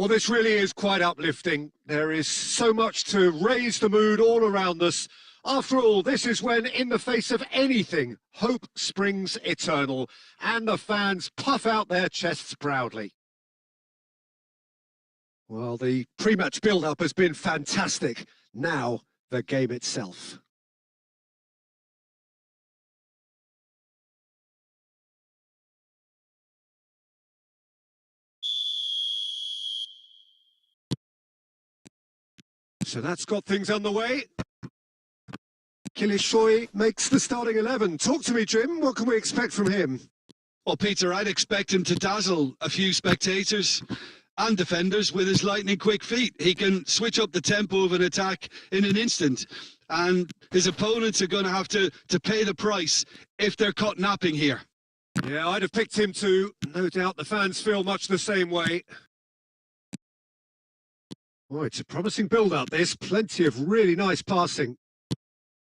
Well, this really is quite uplifting. There is so much to raise the mood all around us. After all, this is when, in the face of anything, hope springs eternal, and the fans puff out their chests proudly. Well, the pre-match build-up has been fantastic. Now, the game itself. So that's got things underway. Kilishoy makes the starting 11. Talk to me, Jim. What can we expect from him? Well, Peter, I'd expect him to dazzle a few spectators and defenders with his lightning-quick feet. He can switch up the tempo of an attack in an instant, and his opponents are going to have to pay the price if they're caught napping here. Yeah, I'd have picked him too. No doubt the fans feel much the same way. Oh, it's a promising build-up, this. Plenty of really nice passing.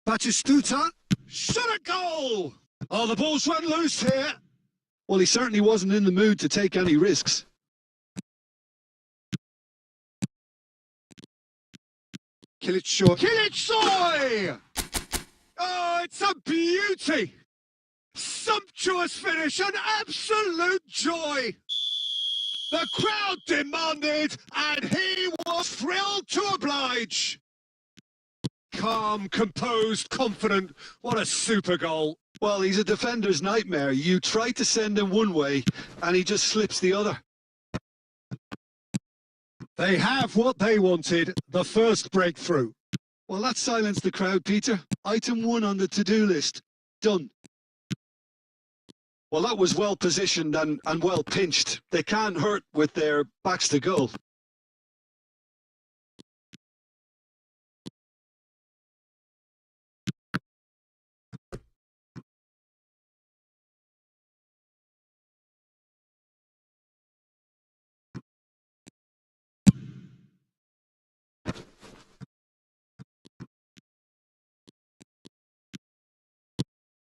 Batistuta, shot a goal! Oh, the ball's run loose here. Well, he certainly wasn't in the mood to take any risks. Kilishoy! Oh, it's a beauty! Sumptuous finish, an absolute joy! The crowd demanded, and he was thrilled to oblige. Calm, composed, confident. What a super goal. Well, he's a defender's nightmare. You try to send him one way, and he just slips the other. They have what they wanted, the first breakthrough. Well, that silenced the crowd, Peter. Item 1 on the to-do list. Done. Well, that was well positioned and well pinched. They can't hurt with their backs to goal.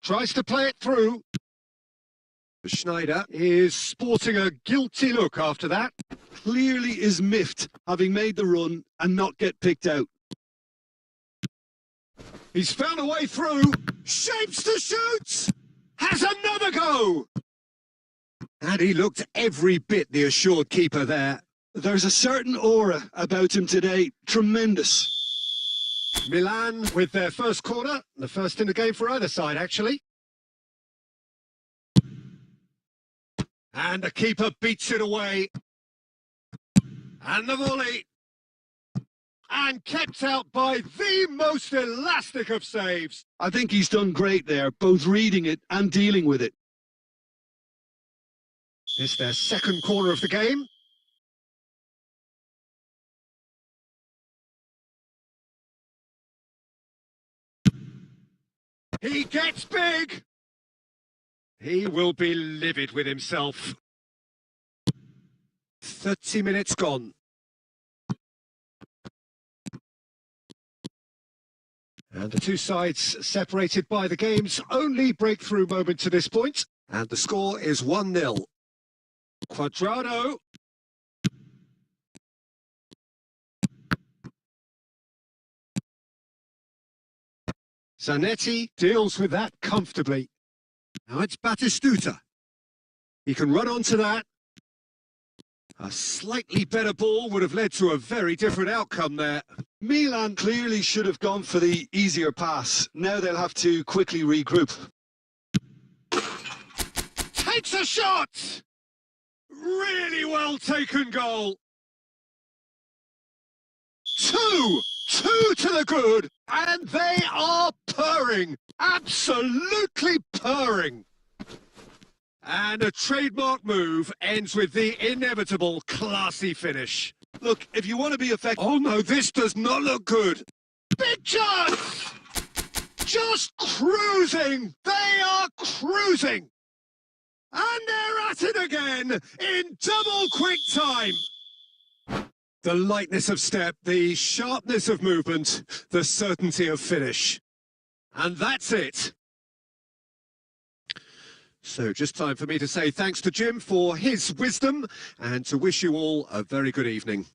Tries to play it through. Schneider is sporting a guilty look after that. Clearly is miffed, having made the run and not get picked out. He's found a way through. Shapes to shoot. Has another go. And he looked every bit the assured keeper there. There's a certain aura about him today. Tremendous. Milan with their first corner. The first in the game for either side, actually. And the keeper beats it away. And the volley. And kept out by the most elastic of saves. I think he's done great there, both reading it and dealing with it. It's their second corner of the game. He gets big. He will be livid with himself. 30 minutes gone. And the two sides separated by the game's only breakthrough moment to this point. And the score is 1-0. Quadrado. Zanetti deals with that comfortably. Now it's Batistuta. He can run onto that. A slightly better ball would have led to a very different outcome there. Milan clearly should have gone for the easier pass. Now they'll have to quickly regroup. Takes a shot! Really well taken goal. Two to the good, and they are purring, absolutely purring. And a trademark move ends with the inevitable classy finish. Look, if you want to be effective... Oh no, this does not look good. Big chance! Just cruising! They are cruising! And they're at it again in double quick time. The lightness of step, the sharpness of movement, the certainty of finish. And that's it. So just time for me to say thanks to Jim for his wisdom and to wish you all a very good evening.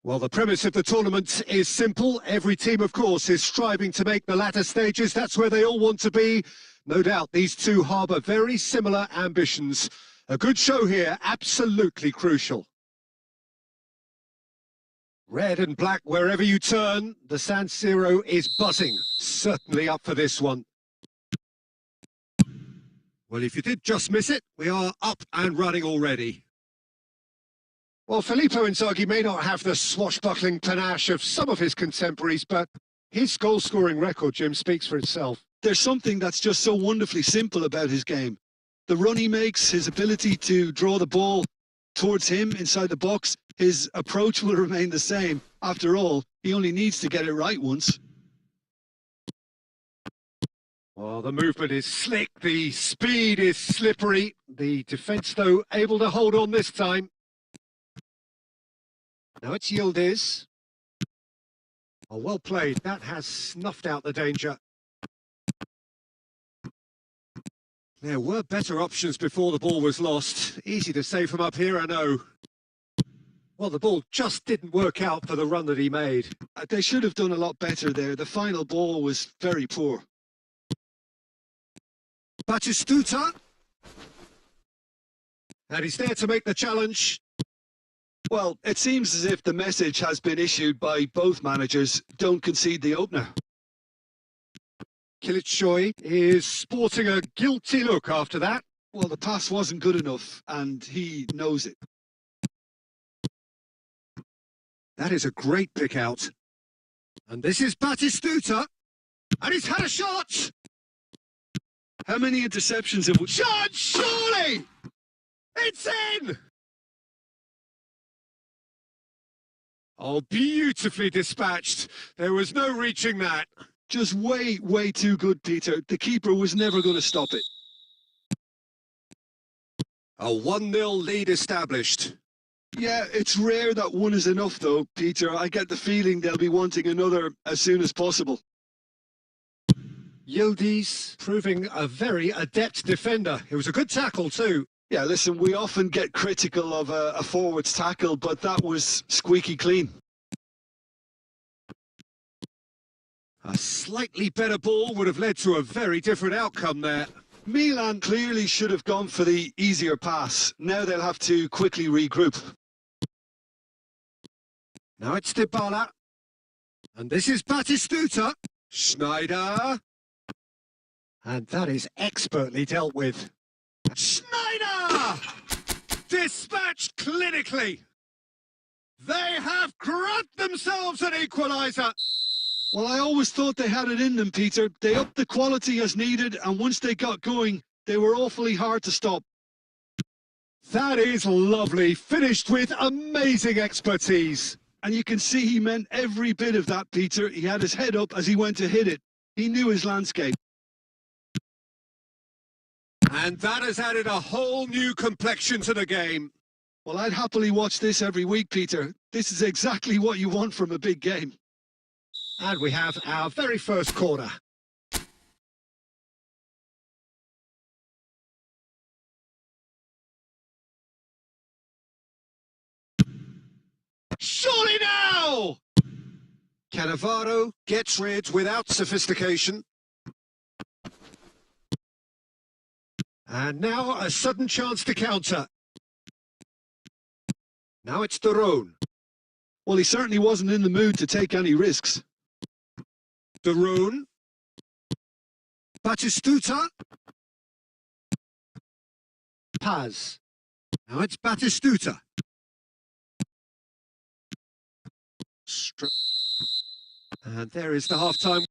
Well, the premise of the tournament is simple. Every team, of course, is striving to make the latter stages. That's where they all want to be. No doubt these two harbour very similar ambitions. A good show here, absolutely crucial. Red and black wherever you turn. The San Siro is buzzing. Certainly up for this one. Well, if you did just miss it, we are up and running already. Well, Filippo Inzaghi may not have the swashbuckling panache of some of his contemporaries, but his goal-scoring record, Jim, speaks for itself. There's something that's just so wonderfully simple about his game. The run he makes, his ability to draw the ball towards him inside the box, his approach will remain the same. After all, he only needs to get it right once. Well, the movement is slick, the speed is slippery. The defence, though, able to hold on this time. Now it's Yildiz. Oh, well played. That has snuffed out the danger. There were better options before the ball was lost. Easy to say from up here, I know. Well, the ball just didn't work out for the run that he made. They should have done a lot better there. The final ball was very poor. Batistuta. And he's there to make the challenge. Well, it seems as if the message has been issued by both managers. Don't concede the opener. Kilitshoy is sporting a guilty look after that. Well, the pass wasn't good enough, and he knows it. That is a great pick out. And this is Batistuta. And he's had a shot! How many interceptions have we... Shot, surely! It's in! Oh, beautifully dispatched. There was no reaching that. Just way, way too good, Peter. The keeper was never going to stop it. A 1-0 lead established. Yeah, it's rare that one is enough, though, Peter. I get the feeling they'll be wanting another as soon as possible. Yildiz proving a very adept defender. It was a good tackle, too. Yeah, listen, we often get critical of a forward's tackle, but that was squeaky clean. A slightly better ball would have led to a very different outcome there. Milan clearly should have gone for the easier pass. Now they'll have to quickly regroup. Now it's Dybala. And this is Batistuta. Schneider. And that is expertly dealt with. Schneider! Dispatched clinically. They have grabbed themselves an equaliser. Well, I always thought they had it in them, Peter. They upped the quality as needed, and once they got going, they were awfully hard to stop. That is lovely. Finished with amazing expertise. And you can see he meant every bit of that, Peter. He had his head up as he went to hit it. He knew his landscape. And that has added a whole new complexion to the game. Well, I'd happily watch this every week, Peter. This is exactly what you want from a big game. And we have our very first corner. Surely now! Cannavaro gets rid without sophistication. And now a sudden chance to counter. Now it's Dorone. Well, he certainly wasn't in the mood to take any risks. Dorone. Batistuta. Paz. Now it's Batistuta. And there is the half-time.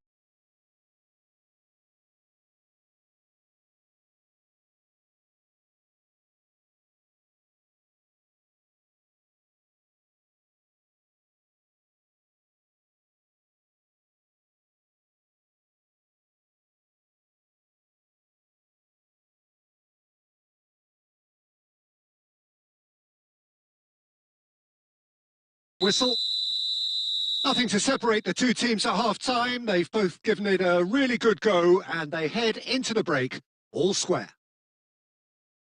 Whistle. Nothing to separate the two teams at half-time. They've both given it a really good go, and they head into the break all square.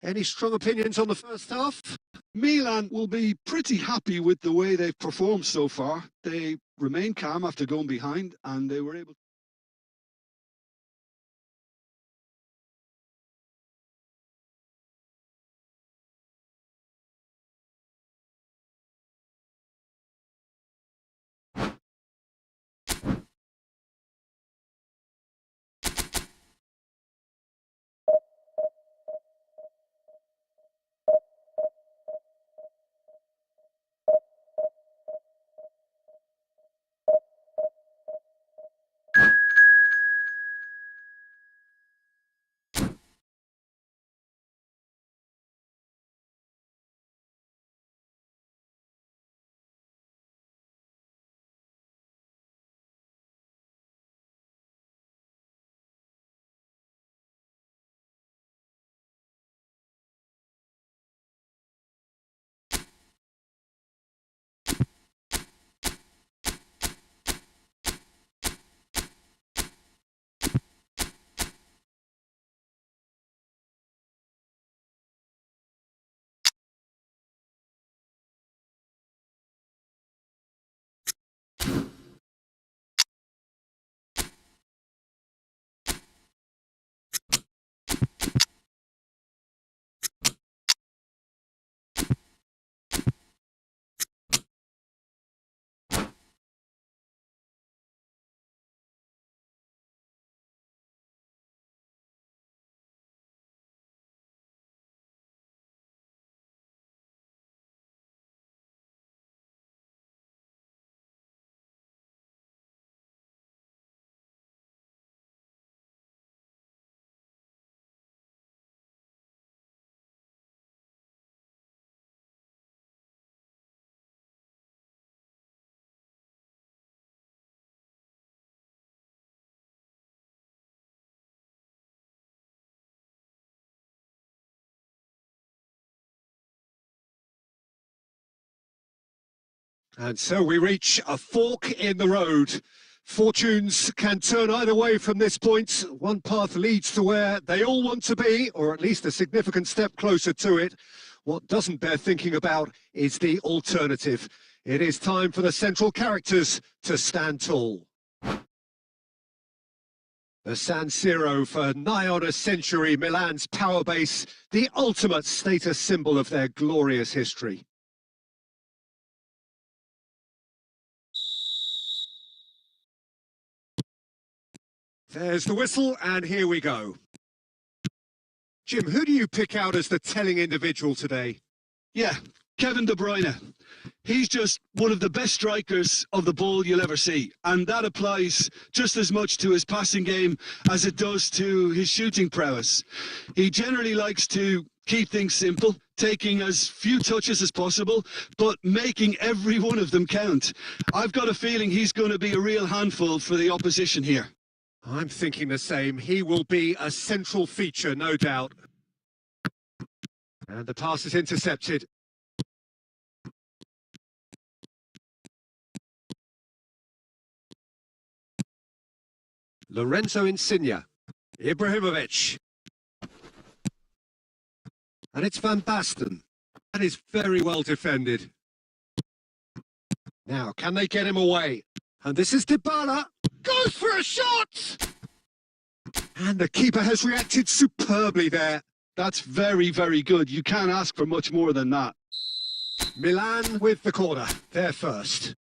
Any strong opinions on the first half? Milan will be pretty happy with the way they've performed so far. They remained calm after going behind, and they were able to... And so we reach a fork in the road. Fortunes can turn either way from this point. One path leads to where they all want to be, or at least a significant step closer to it. What doesn't bear thinking about is the alternative. It is time for the central characters to stand tall. The San Siro for nigh on a century, Milan's power base, the ultimate status symbol of their glorious history. There's the whistle, and here we go. Jim, who do you pick out as the telling individual today? Yeah, Kevin De Bruyne. He's just one of the best strikers of the ball you'll ever see. And that applies just as much to his passing game as it does to his shooting prowess. He generally likes to keep things simple, taking as few touches as possible, but making every one of them count. I've got a feeling he's going to be a real handful for the opposition here. I'm thinking the same. He will be a central feature, no doubt. And the pass is intercepted. Lorenzo Insigne. Ibrahimovic. And it's Van Basten. That is very well defended. Now, can they get him away? And this is Dybala. Goes for a shot! And the keeper has reacted superbly there. That's very, very good. You can't ask for much more than that. Milan with the corner. They're first.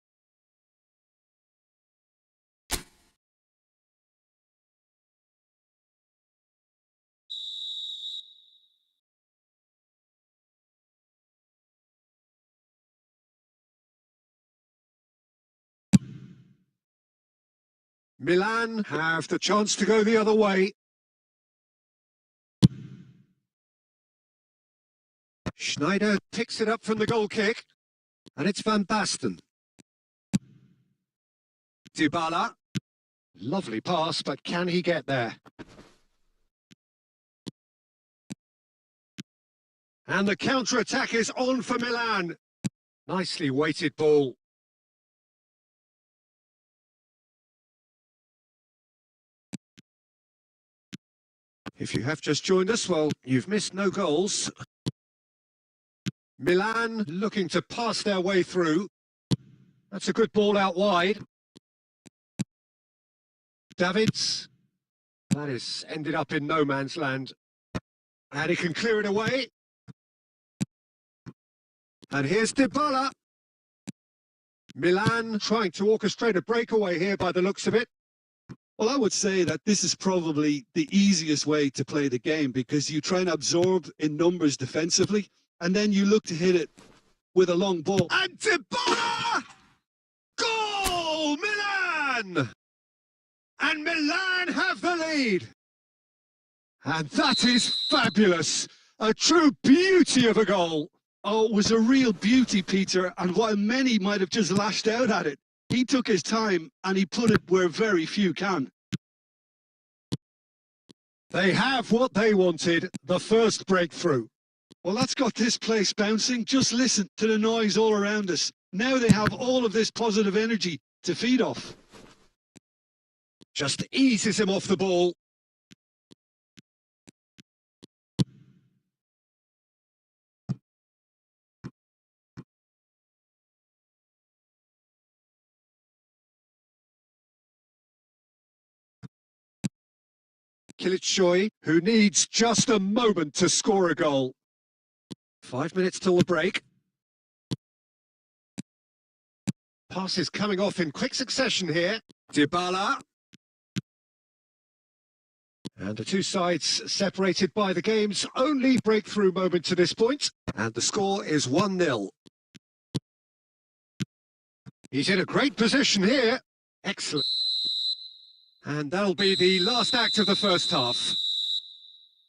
Milan have the chance to go the other way. Schneider picks it up from the goal kick. And it's Van Basten. Dybala. Lovely pass, but can he get there? And the counter-attack is on for Milan. Nicely weighted ball. If you have just joined us, well, you've missed no goals. Milan looking to pass their way through. That's a good ball out wide. Davids. That is ended up in no man's land. And he can clear it away. And here's Dybala. Milan trying to orchestrate a breakaway here by the looks of it. Well, I would say that this is probably the easiest way to play the game because you try and absorb in numbers defensively and then you look to hit it with a long ball. And Dybala! Goal! Milan! And Milan have the lead. And that is fabulous. A true beauty of a goal. Oh, it was a real beauty, Peter, and while many might have just lashed out at it, he took his time and he put it where very few can. They have what they wanted, the first breakthrough. Well, that's got this place bouncing. Just listen to the noise all around us. Now they have all of this positive energy to feed off. Just eases him off the ball. Kilitshoy, who needs just a moment to score a goal. 5 minutes till the break. Passes coming off in quick succession here. Dybala. And the two sides separated by the game's only breakthrough moment to this point. And the score is 1-0. He's in a great position here. Excellent. And that'll be the last act of the first half.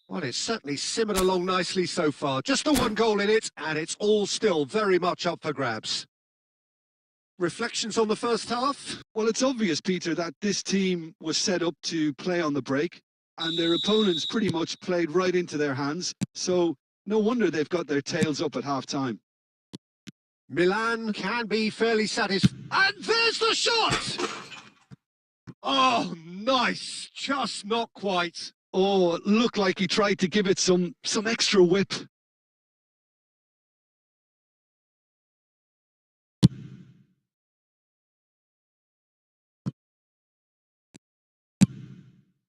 Well, it's certainly simmered along nicely so far. Just the one goal in it, and it's all still very much up for grabs. Reflections on the first half? Well, it's obvious, Peter, that this team was set up to play on the break, and their opponents pretty much played right into their hands. So no wonder they've got their tails up at half-time. Milan can be fairly satisfied. And there's the shot! Oh, nice. Just not quite. Oh, it looked like he tried to give it some extra whip.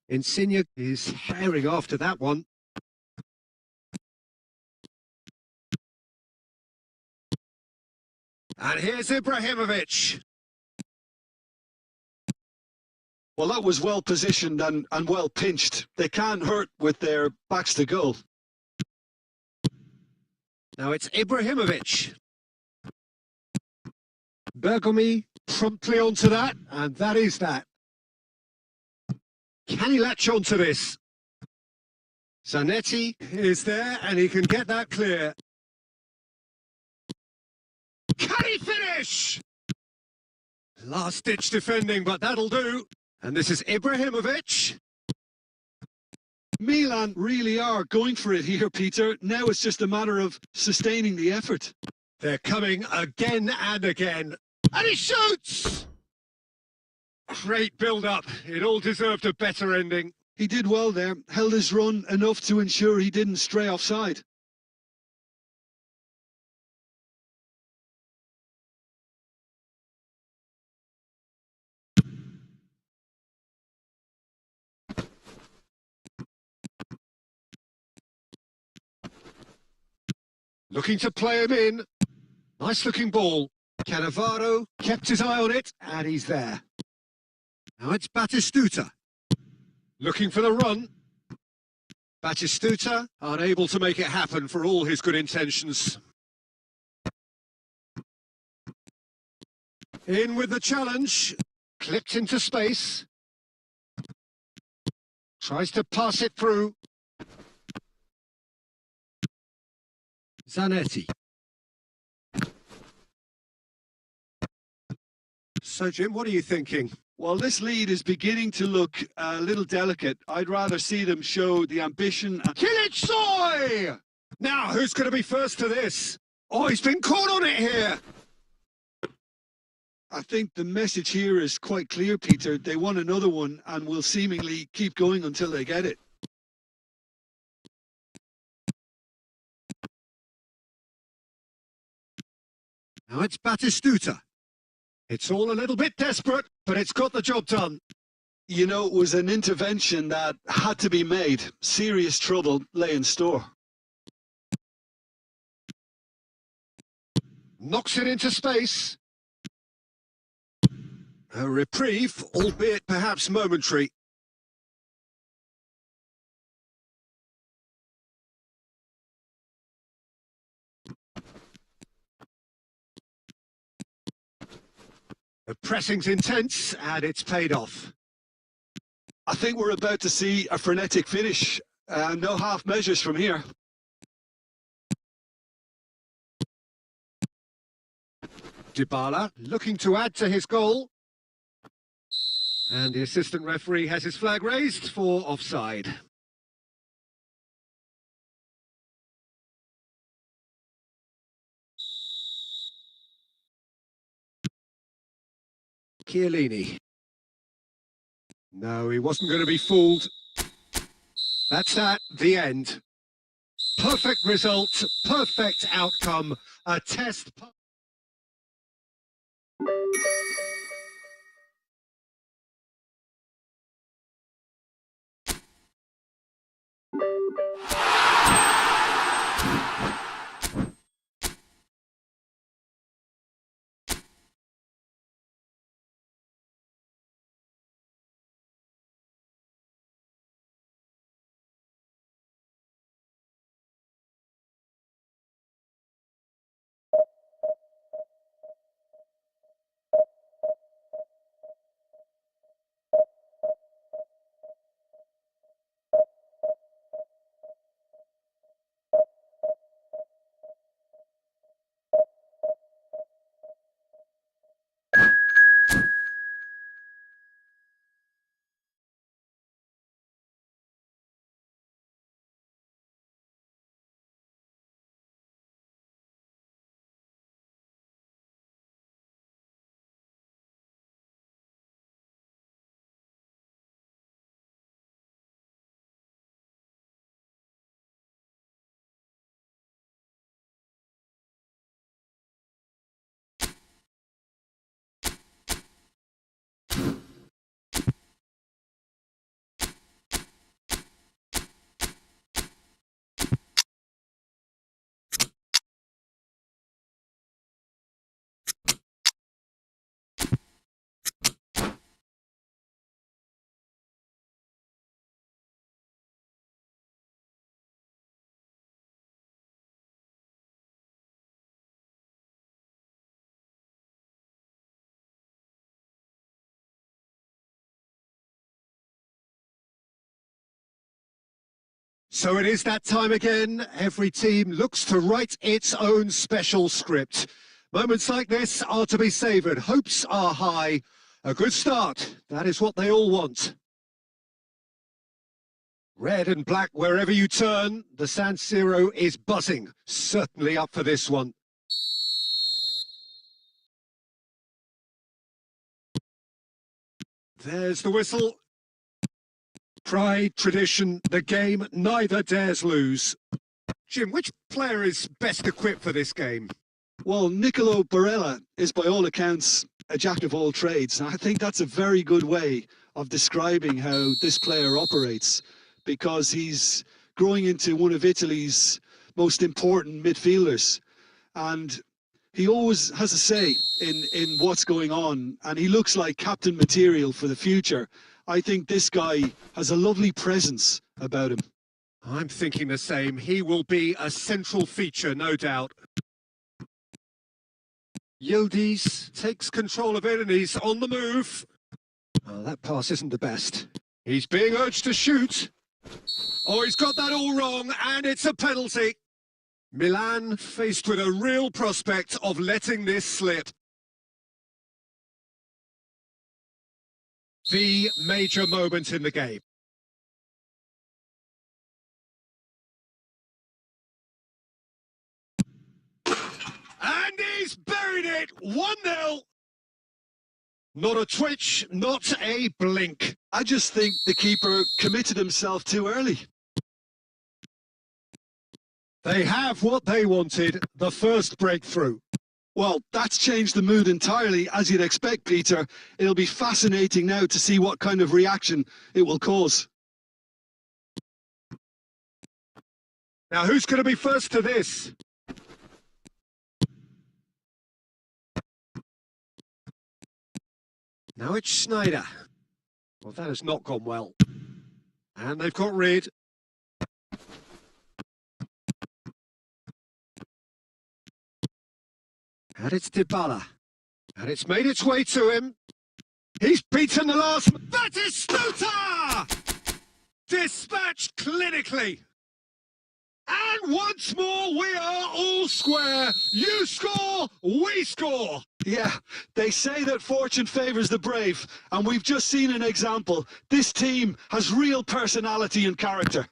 Insigne is herring after that one. And here's Ibrahimovic. Well, that was well positioned and well pinched. They can't hurt with their backs to goal. Now it's Ibrahimovic. Bergomi promptly onto that, and that is that. Can he latch onto this? Zanetti is there, and he can get that clear. Can he finish? Last-ditch defending, but that'll do. And this is Ibrahimovic. Milan really are going for it here, Peter. Now it's just a matter of sustaining the effort. They're coming again and again. And he shoots! Great build-up. It all deserved a better ending. He did well there, held his run enough to ensure he didn't stray offside. Looking to play him in. Nice-looking ball. Cannavaro kept his eye on it, and he's there. Now it's Batistuta. Looking for the run. Batistuta unable to make it happen for all his good intentions. In with the challenge. Clipped into space. Tries to pass it through. Zanetti. So, Jim, what are you thinking? Well, this lead is beginning to look a little delicate. I'd rather see them show the ambition. Kilic Soy! Now, who's going to be first to this? Oh, he's been caught on it here. I think the message here is quite clear, Peter. They want another one and will seemingly keep going until they get it. Now it's Batistuta. It's all a little bit desperate, but it's got the job done. You know, it was an intervention that had to be made. Serious trouble lay in store. Knocks it into space. A reprieve, albeit perhaps momentary. The pressing's intense, and it's paid off. I think we're about to see a frenetic finish. No half measures from here. Dybala looking to add to his goal. And the assistant referee has his flag raised for offside. Chiellini. No, he wasn't going to be fooled. That's that, the end. Perfect result, perfect outcome, a test. So it is that time again. Every team looks to write its own special script. Moments like this are to be savoured. Hopes are high. A good start. That is what they all want. Red and black wherever you turn. The San Siro is buzzing. Certainly up for this one. There's the whistle. Pride, tradition, the game neither dares lose. Jim, which player is best equipped for this game? Well, Nicolo Barella is by all accounts a jack of all trades. And I think that's a very good way of describing how this player operates, because he's growing into one of Italy's most important midfielders. And he always has a say in what's going on, and he looks like captain material for the future. I think this guy has a lovely presence about him. I'm thinking the same. He will be a central feature, no doubt. Yildiz takes control of it and he's on the move. Oh, that pass isn't the best. He's being urged to shoot. Oh, he's got that all wrong, and it's a penalty. Milan faced with a real prospect of letting this slip. The major moment in the game. And he's buried it! 1-0. Not a twitch, not a blink. I just think the keeper committed himself too early. They have what they wanted, the first breakthrough. Well, that's changed the mood entirely, as you'd expect, Peter. It'll be fascinating now to see what kind of reaction it will cause. Now, who's going to be first to this? Now it's Schneider. Well, that has not gone well. And they've got rid. And it's Dybala. And it's made its way to him. He's beaten the last... That is Stuta! Dispatched clinically. And once more, we are all square. You score, we score. Yeah, they say that fortune favours the brave, and we've just seen an example. This team has real personality and character.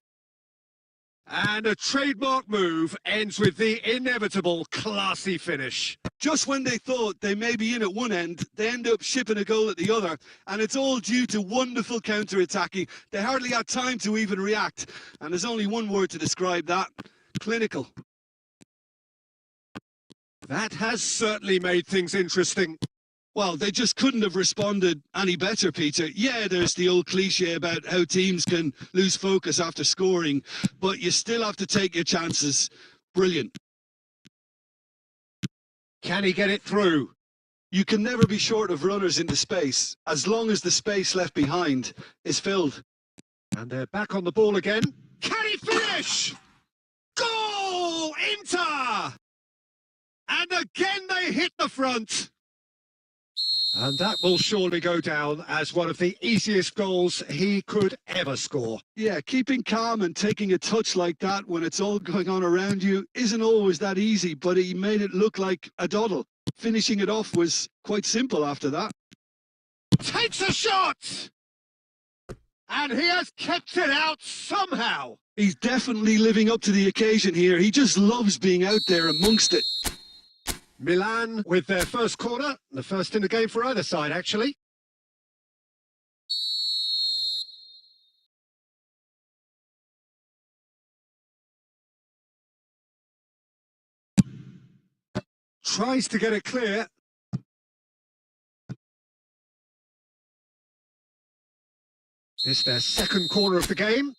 And a trademark move ends with the inevitable classy finish. Just when they thought they may be in at one end, they end up shipping a goal at the other, and it's all due to wonderful counter-attacking. They hardly had time to even react, and there's only one word to describe that: clinical. That has certainly made things interesting. Well, they just couldn't have responded any better, Peter. Yeah, there's the old cliche about how teams can lose focus after scoring, but you still have to take your chances. Brilliant. Can he get it through? You can never be short of runners into space, as long as the space left behind is filled. And they're back on the ball again. Can he finish? Goal! Inter! And again they hit the front. And that will surely go down as one of the easiest goals he could ever score. Yeah, keeping calm and taking a touch like that when it's all going on around you isn't always that easy, but he made it look like a doddle. Finishing it off was quite simple after that. Takes a shot! And he has kept it out somehow. He's definitely living up to the occasion here. He just loves being out there amongst it. Milan with their first corner, the first in the game for either side, actually. Tries to get it clear. It's their second corner of the game.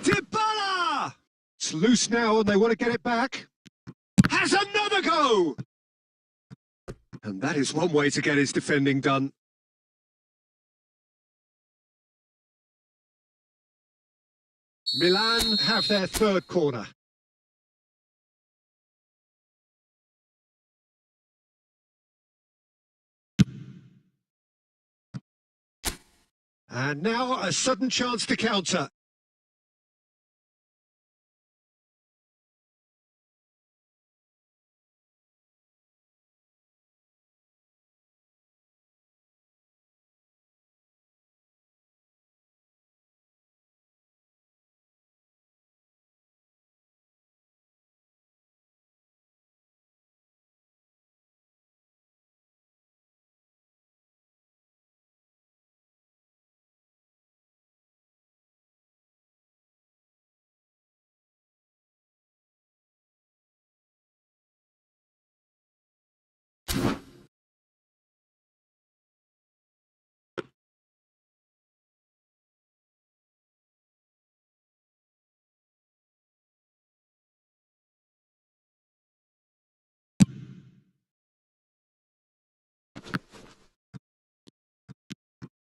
Dybala! It's loose now and they want to get it back. Has another go! And that is one way to get his defending done. Milan have their third corner. And now a sudden chance to counter.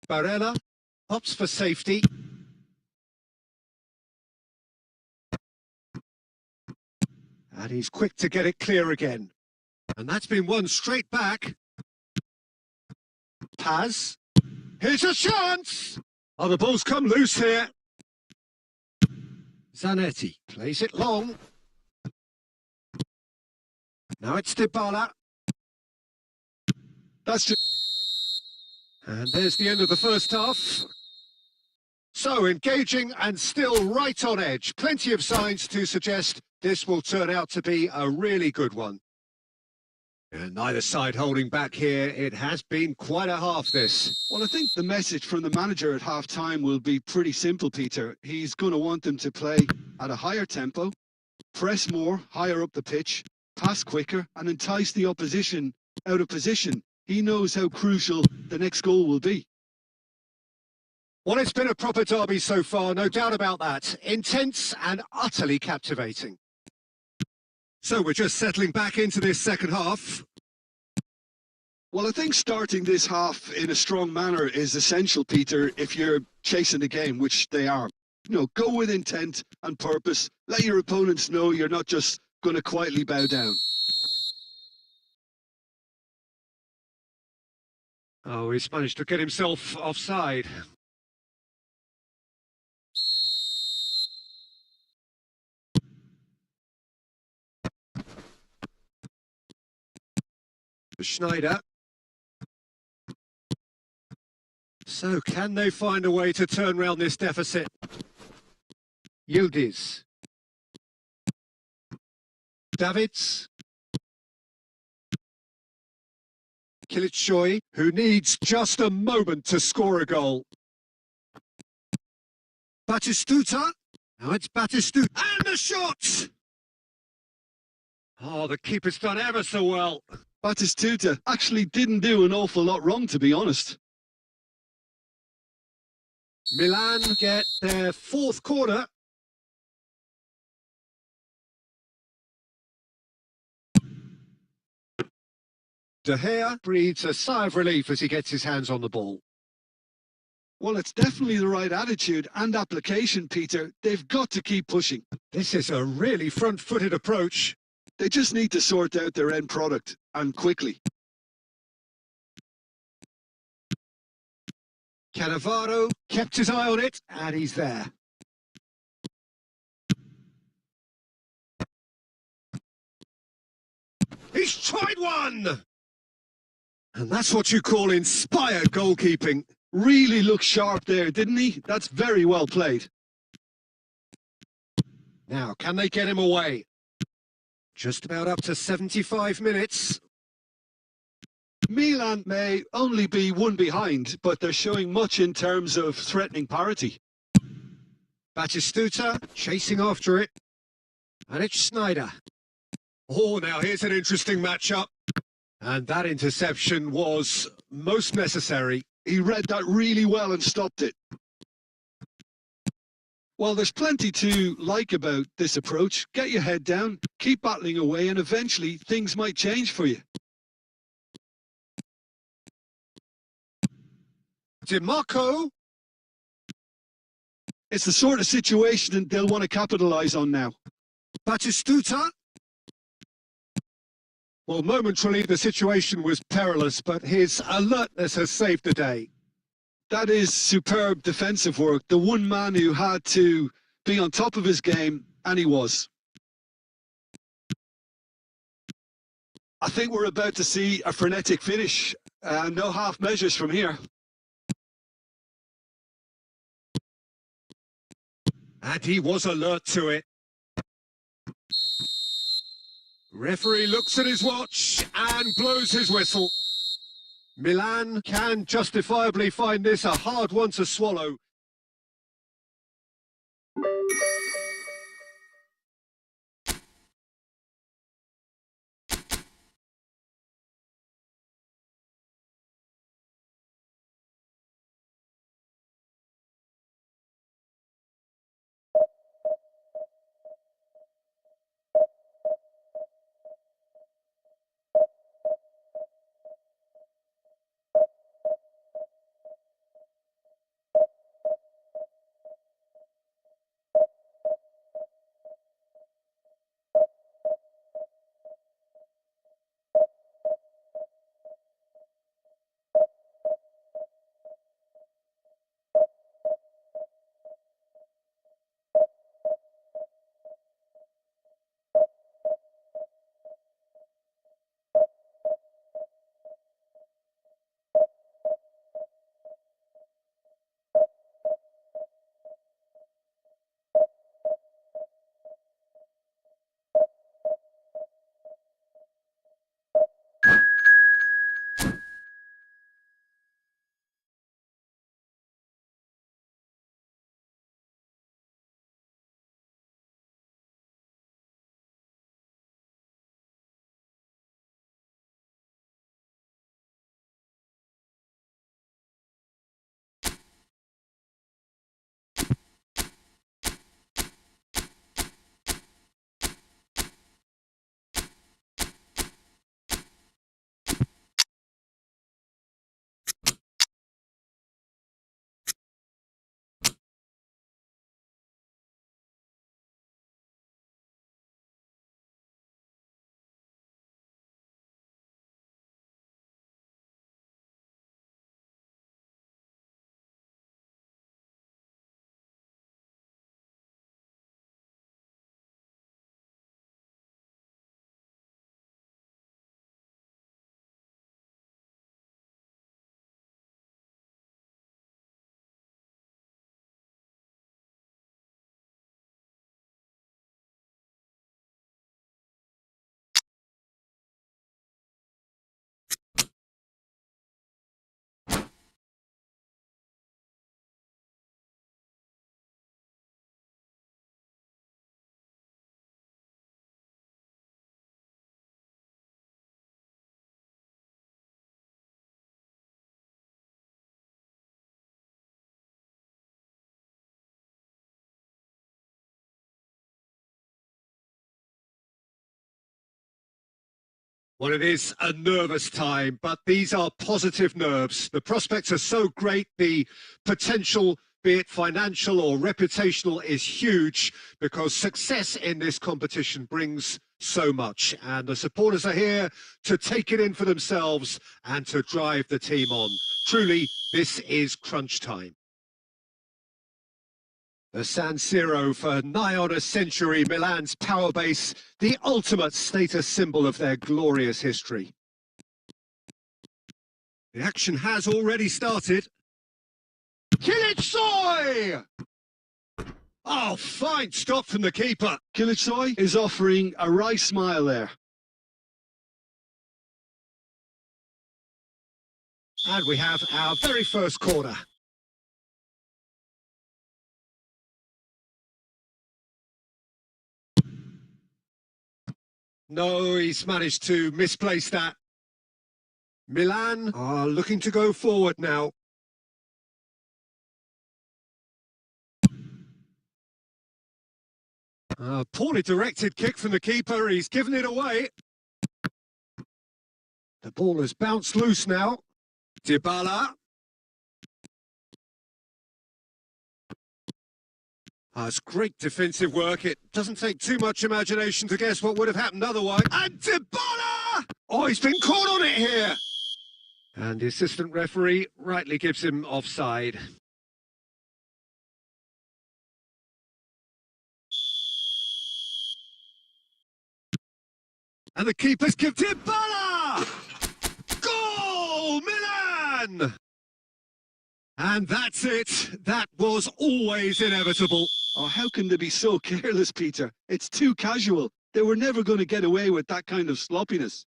Barella opts for safety. And he's quick to get it clear again. And that's been won straight back. Paz. Here's a chance! Oh, the ball's come loose here. Zanetti plays it long. Now it's Dybala. That's just... And there's the end of the first half. So engaging and still right on edge. Plenty of signs to suggest this will turn out to be a really good one. And neither side holding back here. It has been quite a half, this. Well, I think the message from the manager at half-time will be pretty simple, Peter. He's going to want them to play at a higher tempo, press more, higher up the pitch, pass quicker, and entice the opposition out of position. He knows how crucial the next goal will be. Well, it's been a proper derby so far, no doubt about that. Intense and utterly captivating. So we're just settling back into this second half. Well, I think starting this half in a strong manner is essential, Peter, if you're chasing the game, which they are. You know, go with intent and purpose. Let your opponents know you're not just going to quietly bow down. Oh, he's managed to get himself offside. Schneider. So can they find a way to turn round this deficit? Yildiz. Davids. Kilitshoy, who needs just a moment to score a goal. Batistuta. Now it's Batistuta. And the shot! Oh, the keeper's done ever so well. Batistuta actually didn't do an awful lot wrong, to be honest. Milan get their fourth corner. De Gea breathes a sigh of relief as he gets his hands on the ball. Well, it's definitely the right attitude and application, Peter. They've got to keep pushing. This is a really front-footed approach. They just need to sort out their end product, and quickly. Cannavaro kept his eye on it, and he's there. He's tried one! And that's what you call inspired goalkeeping. Really looked sharp there, didn't he? That's very well played. Now, can they get him away? Just about up to 75 minutes. Milan may only be one behind, but they're showing much in terms of threatening parity. Batistuta chasing after it. And it's Schneider. Oh, now here's an interesting matchup. And that interception was most necessary. He read that really well and stopped it. Well, there's plenty to like about this approach. Get your head down, keep battling away, and eventually things might change for you. DiMarco. It's the sort of situation they'll want to capitalise on now. Batistuta. Well, momentarily the situation was perilous, but his alertness has saved the day. That is superb defensive work. The one man who had to be on top of his game, and he was. I think we're about to see a frenetic finish. No half measures from here. And he was alert to it. Referee looks at his watch and blows his whistle. Milan can justifiably find this a hard one to swallow. Well, it is a nervous time, but these are positive nerves. The prospects are so great. The potential, be it financial or reputational, is huge because success in this competition brings so much. And the supporters are here to take it in for themselves and to drive the team on. Truly, this is crunch time. The San Siro for nigh on a century, Milan's power base, the ultimate status symbol of their glorious history. The action has already started. Kilitsoi! Oh, fine stop from the keeper. Kilitsoi is offering a wry smile there. And we have our very first corner. No, he's managed to misplace that. Milan are looking to go forward now. Poorly directed kick from the keeper. He's given it away. The ball has bounced loose now. Dybala. It's great defensive work. It doesn't take too much imagination to guess what would have happened otherwise. And Dybala! Oh, he's been caught on it here. And the assistant referee rightly gives him offside. And the keeper's kicked it. Bala! Goal! Milan! And that's it. That was always inevitable. Oh, how can they be so careless, Peter? It's too casual. They were never going to get away with that kind of sloppiness.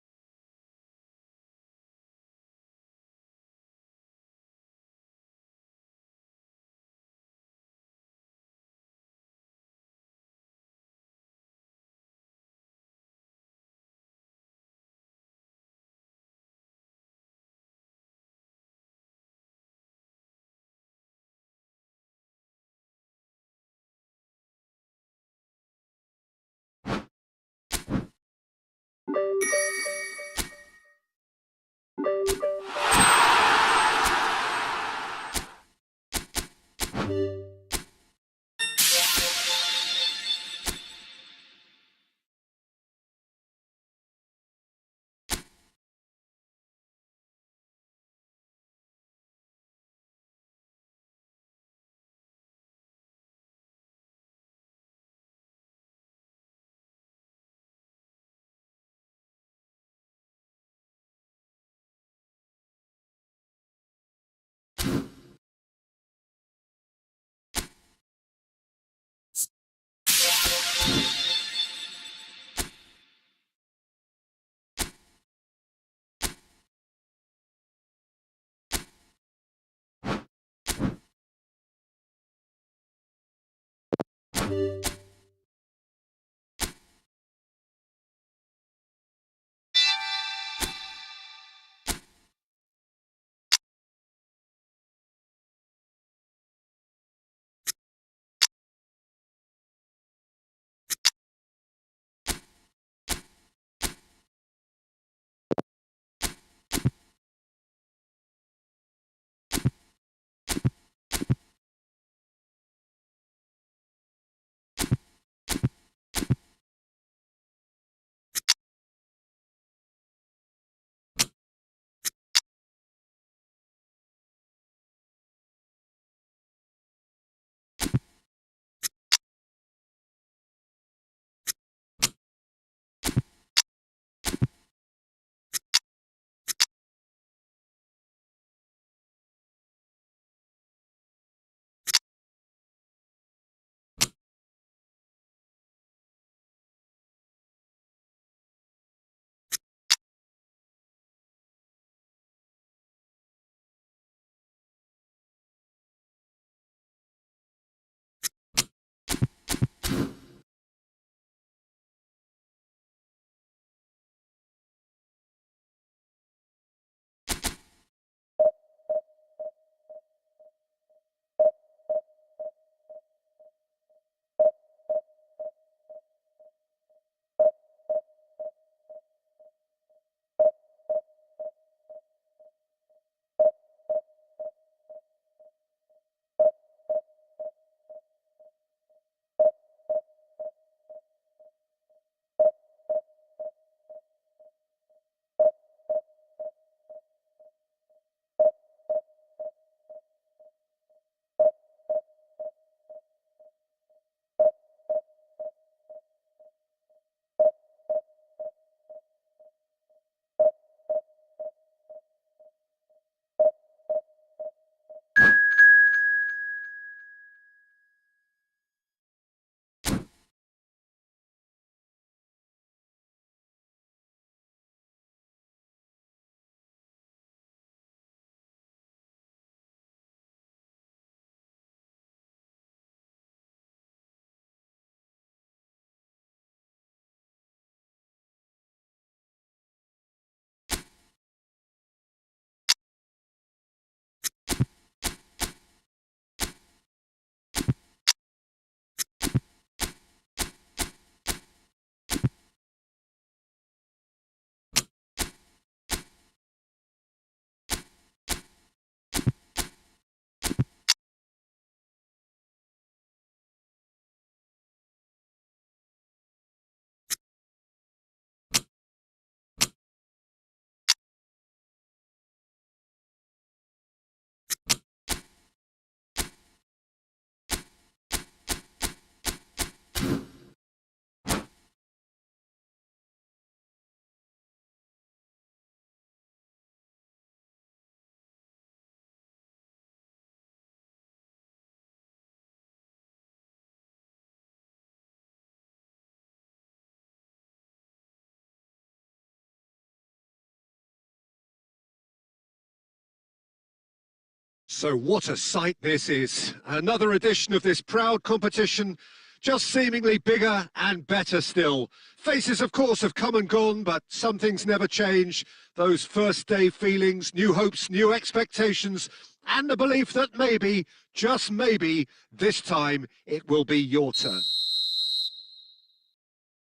So what a sight this is. Another edition of this proud competition, just seemingly bigger and better still. Faces, of course, have come and gone, but some things never change. Those first day feelings, new hopes, new expectations, and the belief that maybe, just maybe, this time it will be your turn.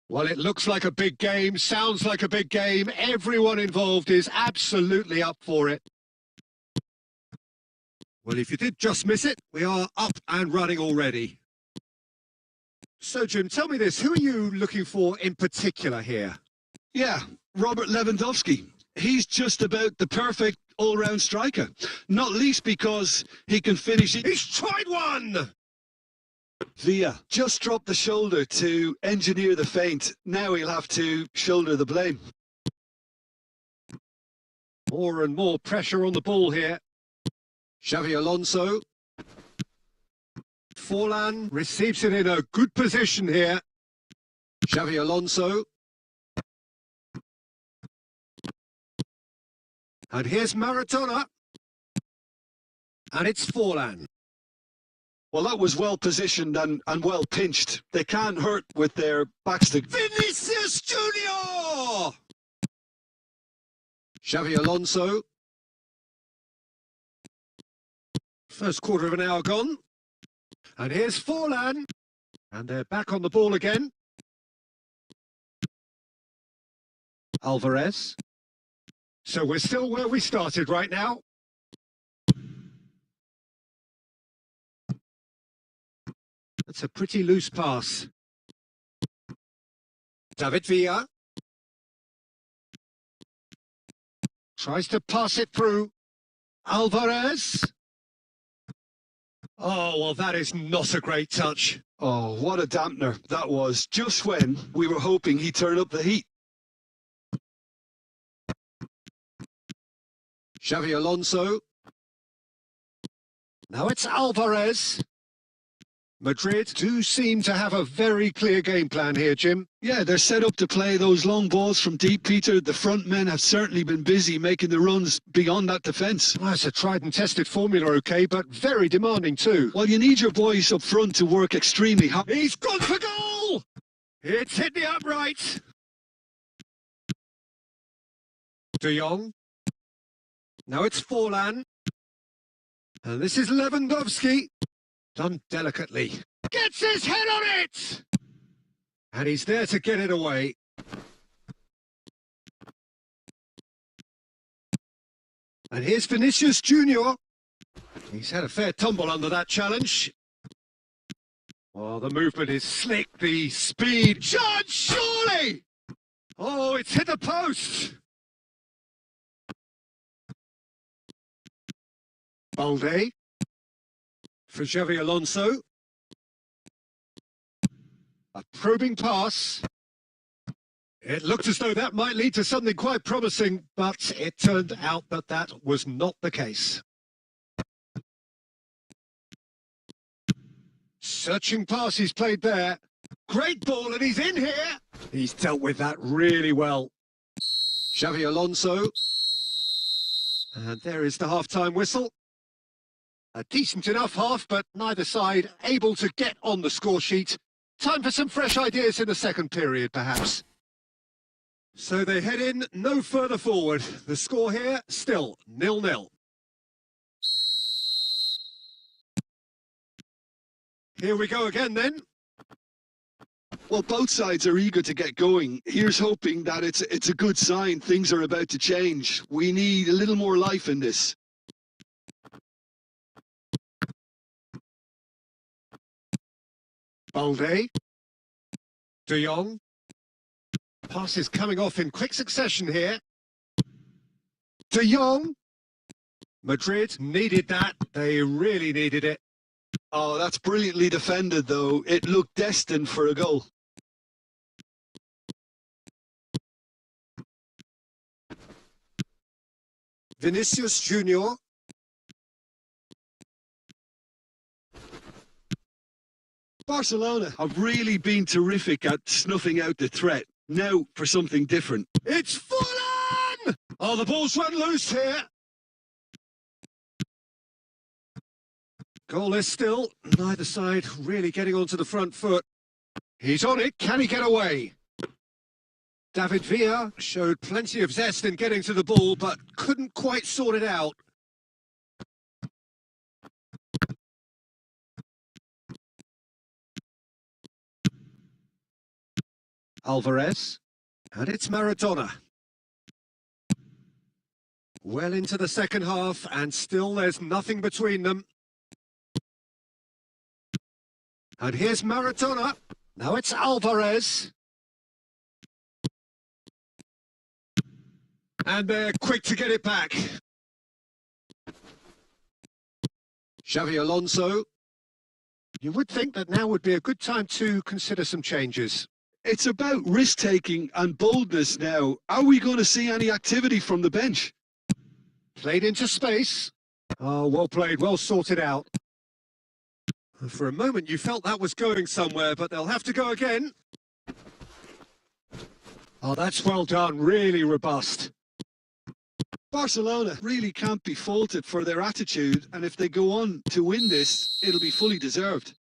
Well, it looks like a big game, sounds like a big game. Everyone involved is absolutely up for it. Well, if you did just miss it, we are up and running already. So, Jim, tell me this. Who are you looking for in particular here? Yeah, Robert Lewandowski. He's just about the perfect all-round striker. Not least because he can finish it. He's tried one! Villa just dropped the shoulder to engineer the feint. Now he'll have to shoulder the blame. More and more pressure on the ball here. Xavi Alonso. Forlan receives it in a good position here. Xavi Alonso. And here's Maradona. And it's Forlan. Well, that was well positioned and well pinched. They can't hurt with their backs to... Vinicius Junior! Xavi Alonso. First quarter of an hour gone. And here's Forlan. And they're back on the ball again. Alvarez. So we're still where we started right now. That's a pretty loose pass. David Villa. Tries to pass it through. Alvarez. Oh, well, that is not a great touch. Oh, what a dampener that was, just when we were hoping he'd turn up the heat. Xavi Alonso. Now it's Alvarez. Madrid do seem to have a very clear game plan here, Jim. Yeah, they're set up to play those long balls from deep, Peter. The front men have certainly been busy making the runs beyond that defence. Well, it's a tried and tested formula, OK, but very demanding too. Well, you need your boys up front to work extremely hard. He's gone for goal! It's hit the upright. De Jong. Now it's Forlan. And this is Lewandowski. Done delicately. Gets his head on it! And he's there to get it away. And here's Vinicius Junior. He's had a fair tumble under that challenge. Oh, the movement is slick, the speed. Judge, surely! Oh, it's hit the post. Balde. For Xavi Alonso. A probing pass. It looked as though that might lead to something quite promising, but it turned out that that was not the case. Searching pass he's played there. Great ball, and he's in here. He's dealt with that really well. Xavi Alonso. And there is the half-time whistle. A decent enough half, but neither side able to get on the score sheet. Time for some fresh ideas in the second period, perhaps. So they head in no further forward. The score here, still 0-0. Here we go again, then. Well, both sides are eager to get going. Here's hoping that it's a good sign. Things are about to change. We need a little more life in this. Balde. De Jong. Pass is coming off in quick succession here. De Jong. Madrid needed that. They really needed it. Oh, that's brilliantly defended, though. It looked destined for a goal. Vinicius Junior. Barcelona have really been terrific at snuffing out the threat. Now for something different. It's Forlan! Oh, the ball's run loose here. Goalless still, neither side really getting onto the front foot. He's on it, can he get away? David Villa showed plenty of zest in getting to the ball, but couldn't quite sort it out. Alvarez, and it's Maradona. Well into the second half, and still there's nothing between them. And here's Maradona. Now it's Alvarez. And they're quick to get it back. Xavi Alonso. You would think that now would be a good time to consider some changes. It's about risk-taking and boldness now. Are we going to see any activity from the bench? Played into space. Oh, well played, well sorted out. For a moment you felt that was going somewhere, but they'll have to go again. Oh, that's well done, really robust. Barcelona really can't be faulted for their attitude, and if they go on to win this, it'll be fully deserved.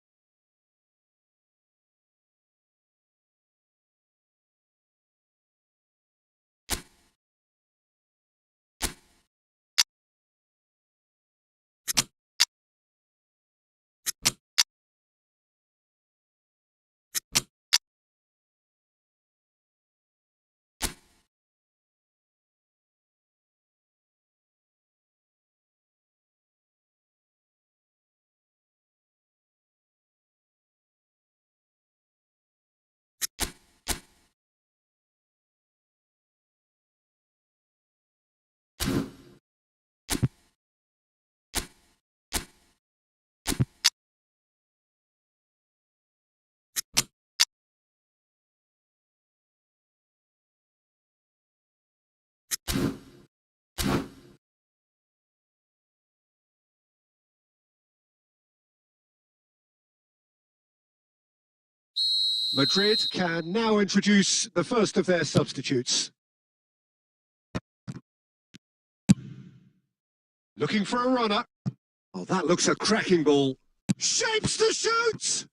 Madrid can now introduce the first of their substitutes. Looking for a runner. Oh, that looks a cracking ball. Shapes to shoot!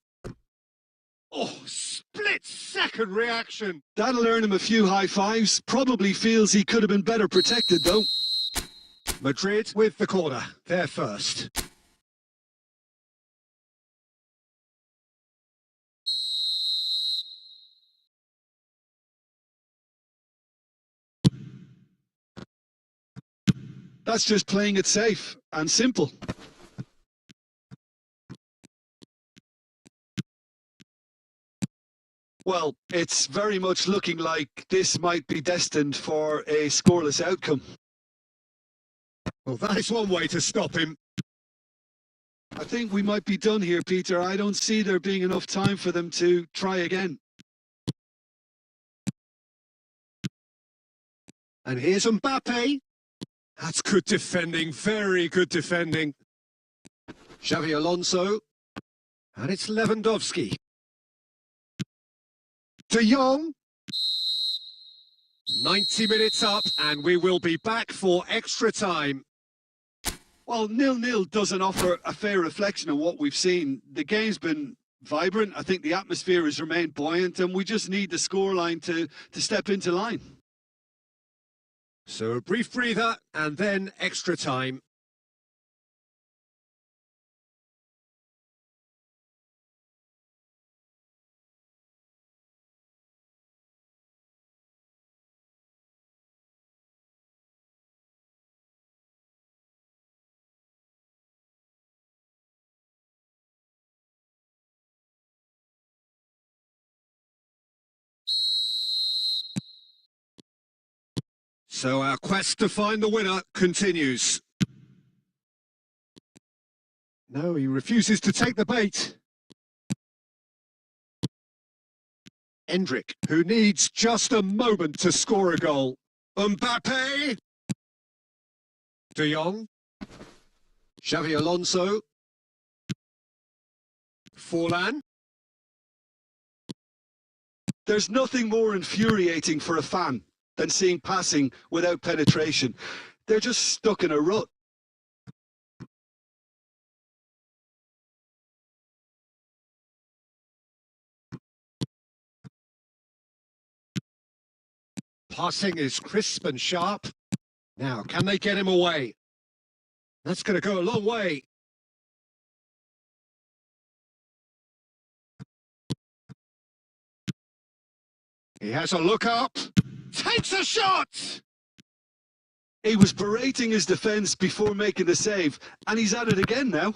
Oh, split-second reaction. That'll earn him a few high fives. Probably feels he could have been better protected, though. Madrid with the corner. They're first. That's just playing it safe and simple. Well, it's very much looking like this might be destined for a scoreless outcome. Well, that is one way to stop him. I think we might be done here, Peter. I don't see there being enough time for them to try again. And here's Mbappe. That's good defending, very good defending. Xavi Alonso. And it's Lewandowski. De Jong. 90 minutes up, and we will be back for extra time. Well, 0-0 doesn't offer a fair reflection of what we've seen. The game's been vibrant. I think the atmosphere has remained buoyant, and we just need the scoreline to step into line. So a brief breather, and then extra time. So our quest to find the winner continues. No, he refuses to take the bait. Endrick, who needs just a moment to score a goal. Mbappe! De Jong. Xavi Alonso. Forlan. There's nothing more infuriating for a fan than seeing passing without penetration. They're just stuck in a rut. passing is crisp and sharp. Now, can they get him away? That's going to go a long way. He has a look up. Takes a shot! He was berating his defence before making the save, and he's at it again now.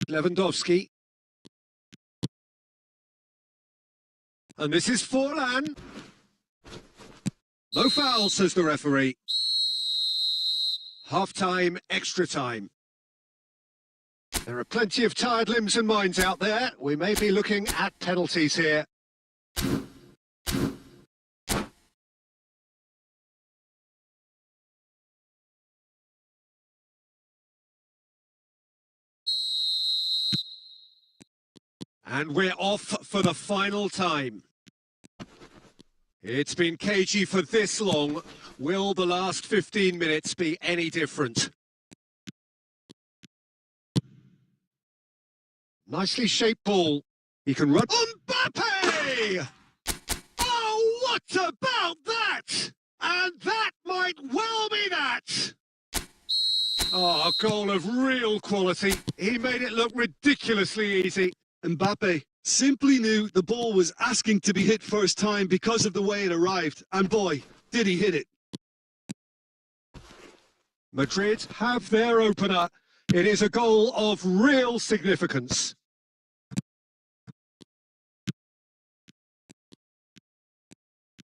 Lewandowski. And this is Forlan. No foul, says the referee. Half-time, extra time. There are plenty of tired limbs and minds out there. We may be looking at penalties here. And we're off for the final time. It's been cagey for this long. Will the last 15 minutes be any different? Nicely shaped ball. He can run. Mbappe! Oh, what about that? And that might well be that. Oh, a goal of real quality. He made it look ridiculously easy. Mbappe simply knew the ball was asking to be hit first time because of the way it arrived. And boy, did he hit it. Madrid have their opener. It is a goal of real significance.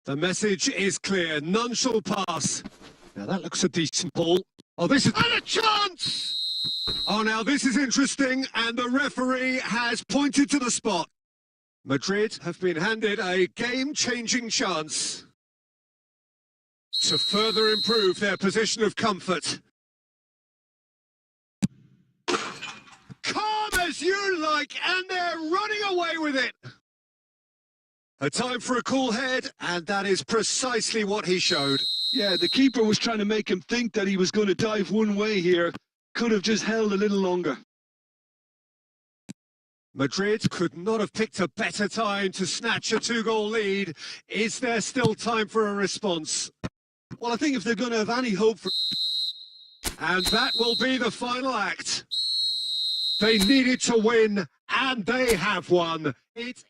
The message is clear. None shall pass. Now that looks a decent ball. Oh, this is... And a chance! Oh, now this is interesting, and the referee has pointed to the spot. Madrid have been handed a game-changing chance to further improve their position of comfort. Calm as you like, and they're running away with it. A time for a cool head, and that is precisely what he showed. Yeah, the keeper was trying to make him think that he was going to dive one way here. Could have just held a little longer. Madrid could not have picked a better time to snatch a two-goal lead. Is there still time for a response? Well, I think if they're going to have any hope for... And that will be the final act. They needed to win, and they have won. It's...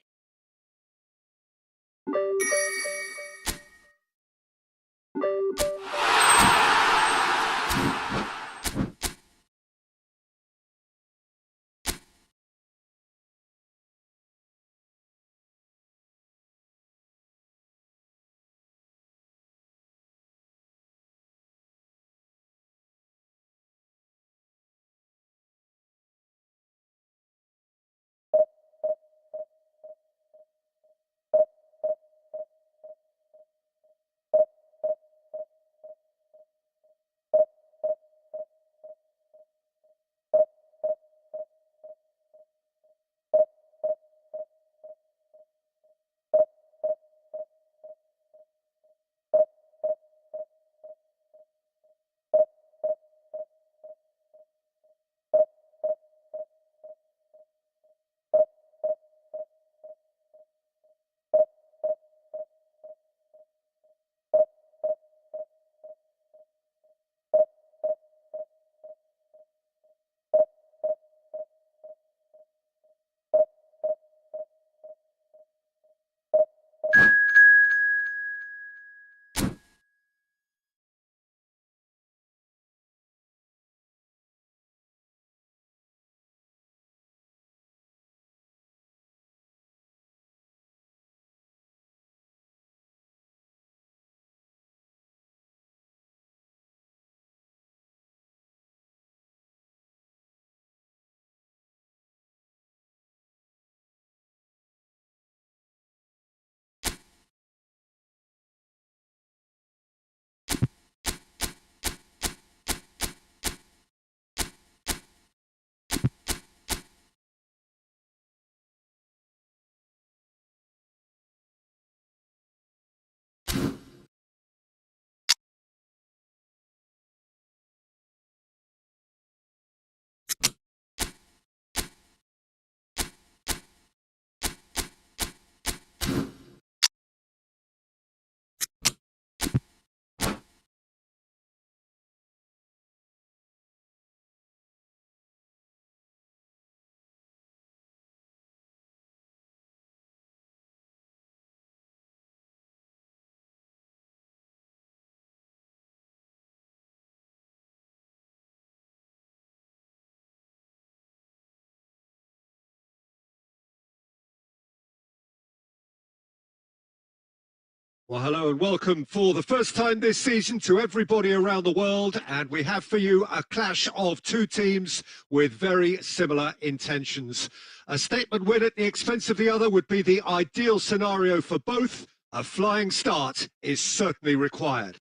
Well, hello and welcome for the first time this season to everybody around the world. And we have for you a clash of two teams with very similar intentions. A statement win at the expense of the other would be the ideal scenario for both. A flying start is certainly required.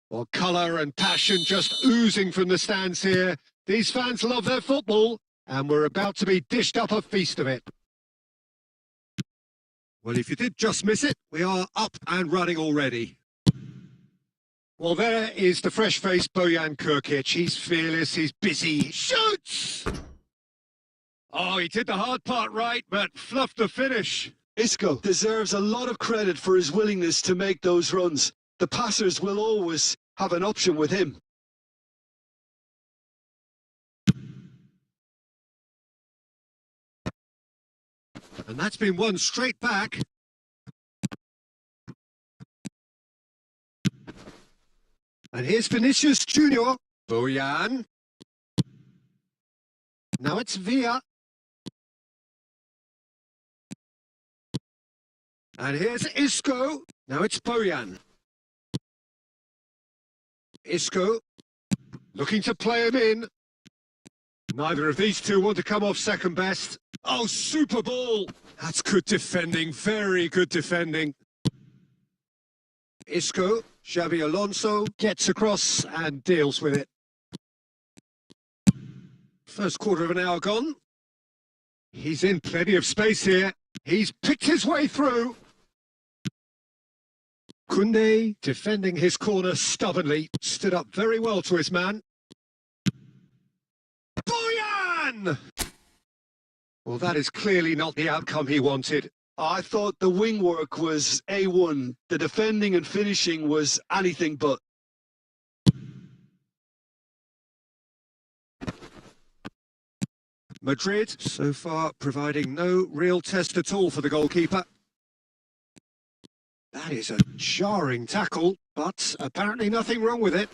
Well, colour and passion just oozing from the stands here. These fans love their football, and we're about to be dished up a feast of it. Well, if you did just miss it, we are up and running already. Well, there is the fresh-faced Bojan Krkic. He's fearless, he's busy, he shoots! Oh, he did the hard part right, but fluffed the finish. Isco deserves a lot of credit for his willingness to make those runs. The passers will always have an option with him. And that's been won straight back. And here's Vinicius Junior. Bojan. Now it's Villa. And here's Isco. Now it's Bojan. Isco looking to play him in. Neither of these two want to come off second best. Oh, super ball. That's good defending, very good defending. Isco, Xabi Alonso gets across and deals with it. First quarter of an hour gone. He's in plenty of space here. He's picked his way through. Koundé defending his corner stubbornly, stood up very well to his man. Bojan! Well, that is clearly not the outcome he wanted. I thought the wing work was A1. The defending and finishing was anything but. Madrid, so far, providing no real test at all for the goalkeeper. That is a jarring tackle, but apparently nothing wrong with it.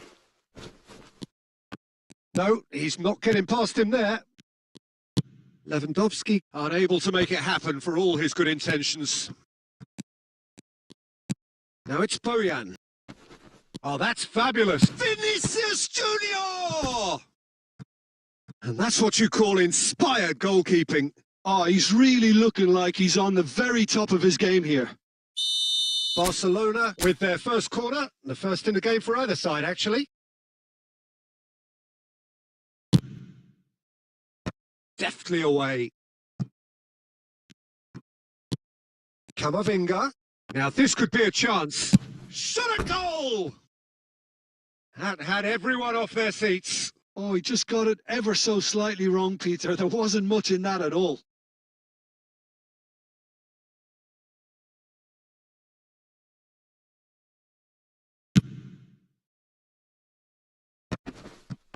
No, he's not getting past him there. Lewandowski unable to make it happen for all his good intentions. Now it's Bojan. Oh, that's fabulous. Vinicius Junior! And that's what you call inspired goalkeeping. Oh, he's really looking like he's on the very top of his game here. Barcelona with their first corner, the first in the game for either side, actually. Deftly away. Camavinga. Now this could be a chance. Shot a goal! That had everyone off their seats. Oh, he just got it ever so slightly wrong, Peter. There wasn't much in that at all.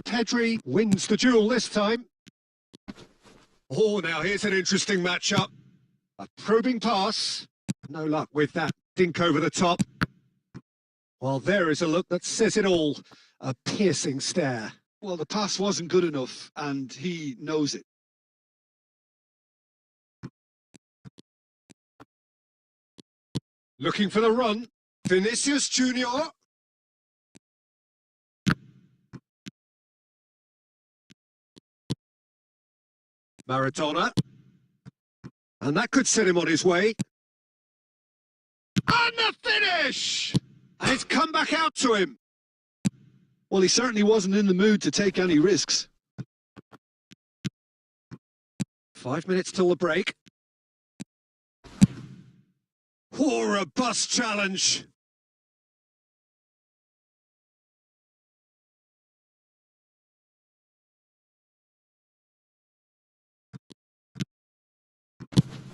Pedri wins the duel this time. Oh, now here's an interesting matchup. A probing pass. No luck with that. Dink over the top. Well, there is a look that says it all. A piercing stare. Well, the pass wasn't good enough, and he knows it. Looking for the run. Vinicius Junior. Maradona. And that could set him on his way. And the finish! And it's come back out to him. Well, he certainly wasn't in the mood to take any risks. 5 minutes till the break. Oh, a robust challenge.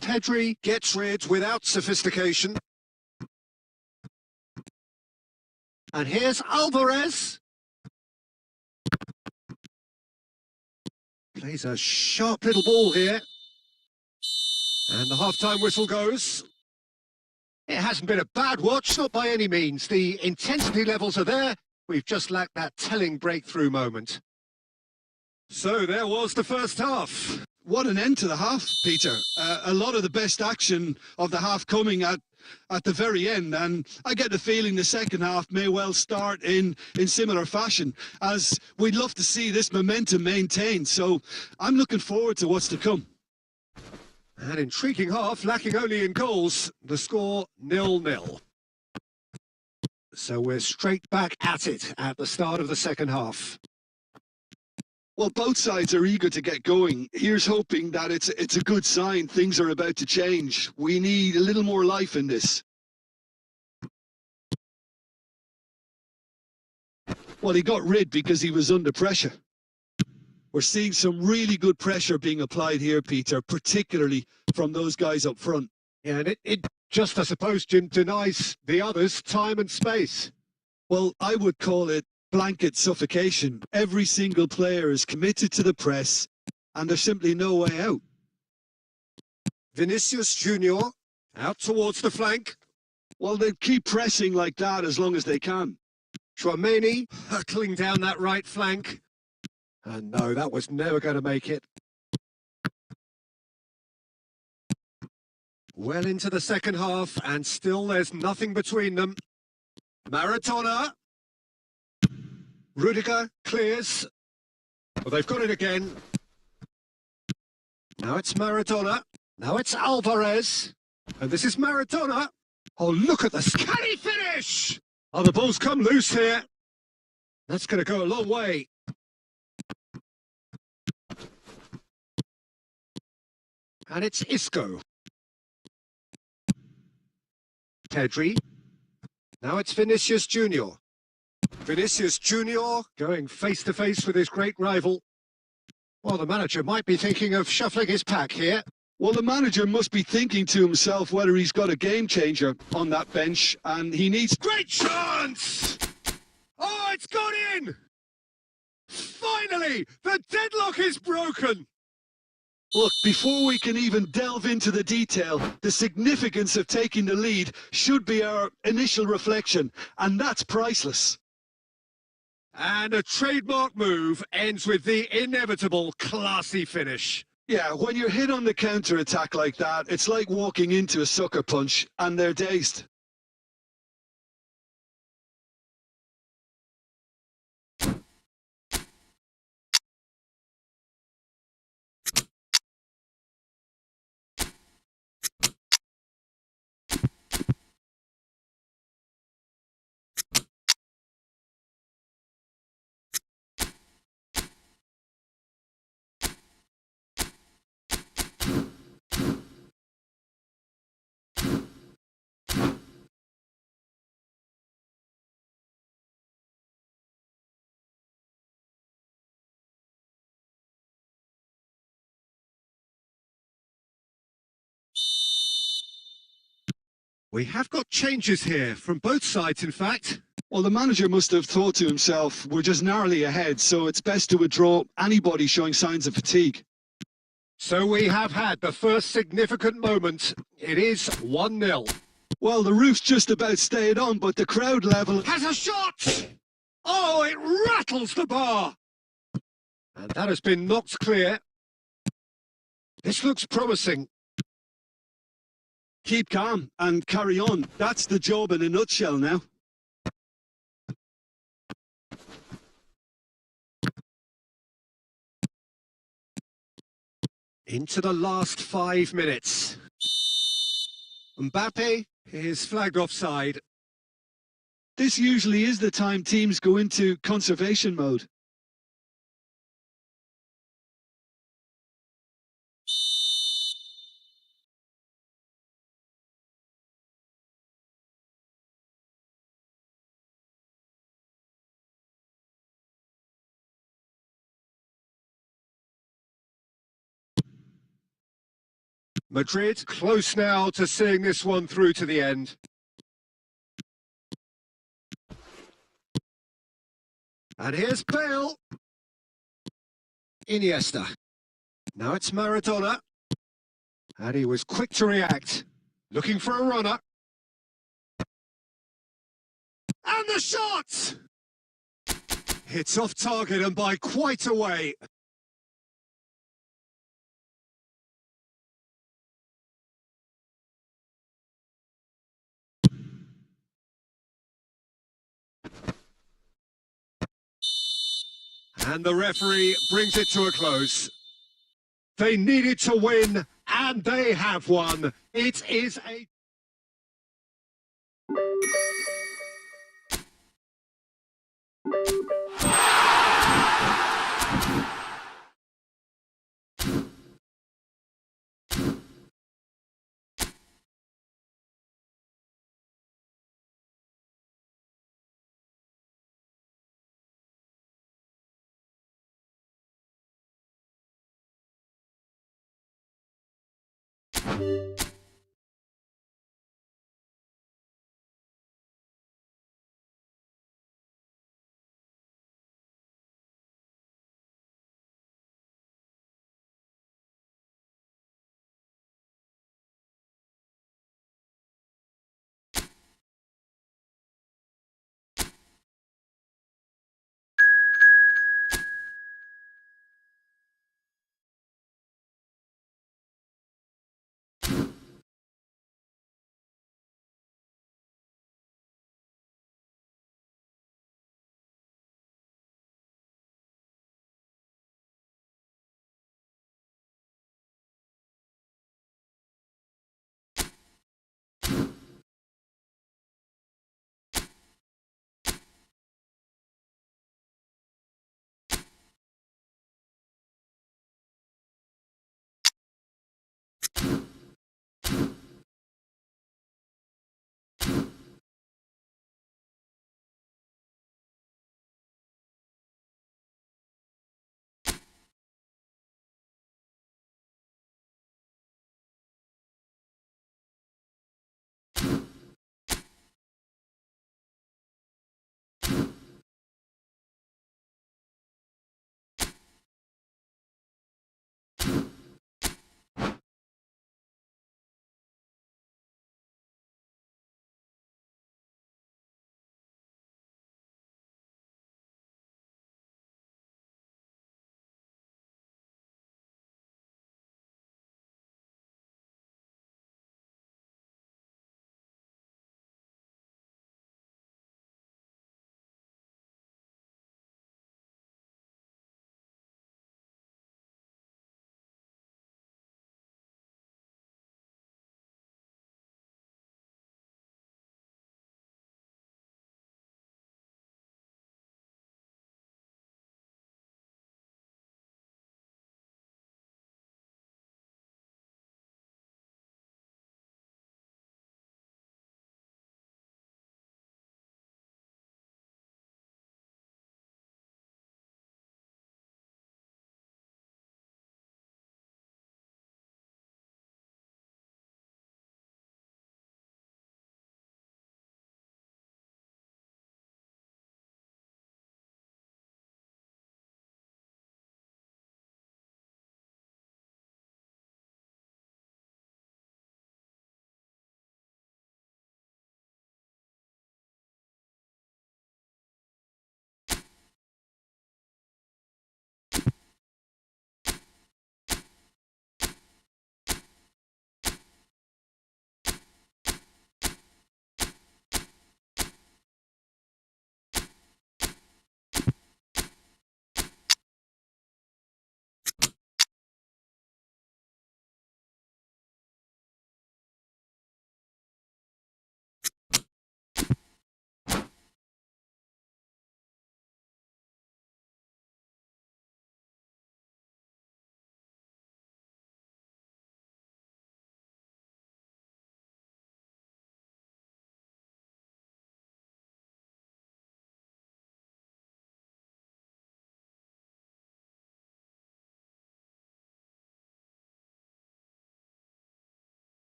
Pedri gets rid without sophistication. And here's Alvarez. Plays a sharp little ball here. And the half-time whistle goes. It hasn't been a bad watch, not by any means. The intensity levels are there. We've just lacked that telling breakthrough moment. So there was the first half. What an end to the half, Peter. A lot of the best action of the half coming at at the very end, and I get the feeling the second half may well start in similar fashion, as we'd love to see this momentum maintained. So I'm looking forward to what's to come. An intriguing half, lacking only in goals. The score 0-0. So we're straight back at it at the start of the second half. Well, both sides are eager to get going. Here's hoping that it's a good sign. Things are about to change. We need a little more life in this. Well, he got rid because he was under pressure. We're seeing some really good pressure being applied here, Peter, particularly from those guys up front. Yeah, and it just, I suppose, Jim, denies the others time and space. Well, I would call it blanket suffocation. Every single player is committed to the press, and there's simply no way out. Vinicius Junior out towards the flank. Well, they keep pressing like that as long as they can. Chouameni hurtling down that right flank. And no, that was never going to make it. Well into the second half, and still there's nothing between them. Maradona. Rudiger clears. Well, they've got it again. Now it's Maradona. Now it's Alvarez. And this is Maradona. Oh, look at this. Can he finish? Oh, the ball's come loose here. That's going to go a long way. And it's Isco. Pedri. Now it's Vinicius Junior. Vinicius Junior going face-to-face with his great rival. Well, the manager might be thinking of shuffling his pack here. Well, the manager must be thinking to himself whether he's got a game changer on that bench, and he needs... Great chance! Oh, it's gone in! Finally, the deadlock is broken! Look, before we can even delve into the detail, the significance of taking the lead should be our initial reflection, and that's priceless. And a trademark move ends with the inevitable classy finish. Yeah, when you're hit on the counter-attack like that, it's like walking into a sucker punch, and they're dazed. We have got changes here, from both sides, in fact. Well, the manager must have thought to himself, we're just narrowly ahead, so it's best to withdraw anybody showing signs of fatigue. So we have had the first significant moment. It is 1-0. Well, the roof's just about stayed on, but the crowd level... Has a shot! Oh, it rattles the bar! And that has been knocked clear. This looks promising. Keep calm and carry on. That's the job in a nutshell now. Into the last 5 minutes. Mbappe is flagged offside. This usually is the time teams go into conservation mode. Madrid close now to seeing this one through to the end. And here's Bale. Iniesta. Now it's Maradona. And he was quick to react. Looking for a runner. And the shot! It's off target and by quite a way. And the referee brings it to a close. They needed to win, and they have won. It is a...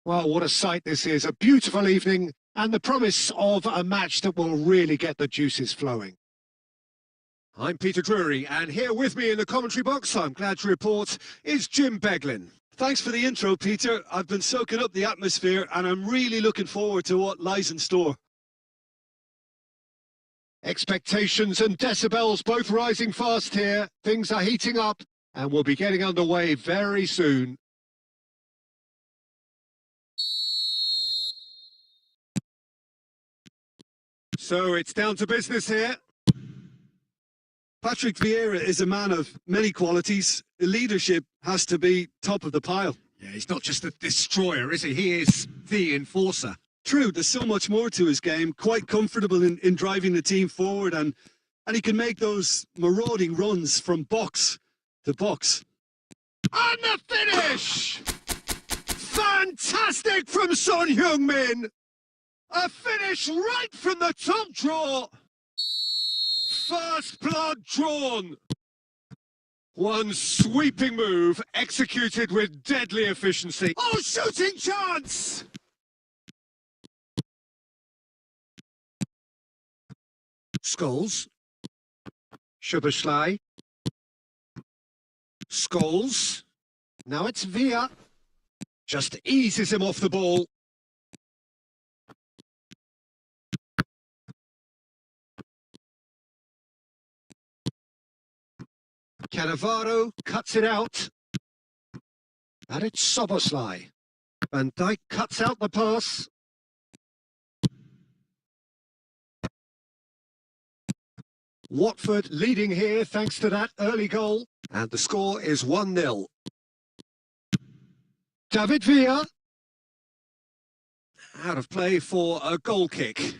Well, what a sight this is. A beautiful evening and the promise of a match that will really get the juices flowing. I'm Peter Drury, and here with me in the commentary box, I'm glad to report, is Jim Beglin. Thanks for the intro, Peter. I've been soaking up the atmosphere and I'm really looking forward to what lies in store. Expectations and decibels both rising fast here. Things are heating up and we'll be getting underway very soon. So it's down to business here. Patrick Vieira is a man of many qualities. Leadership has to be top of the pile. Yeah, he's not just a destroyer, is he? He is the enforcer. True, there's so much more to his game. Quite comfortable in driving the team forward, and he can make those marauding runs from box to box. And the finish! Fantastic from Son Heung-min! A finish right from the top draw! First blood drawn! One sweeping move executed with deadly efficiency. Oh, shooting chance! Scholes. Szoboszlai. Scholes. Now it's Via. Just eases him off the ball. Cannavaro cuts it out. And it's Szoboszlai. Van Dijk cuts out the pass. Watford leading here thanks to that early goal. And the score is 1-0. David Villa. Out of play for a goal kick.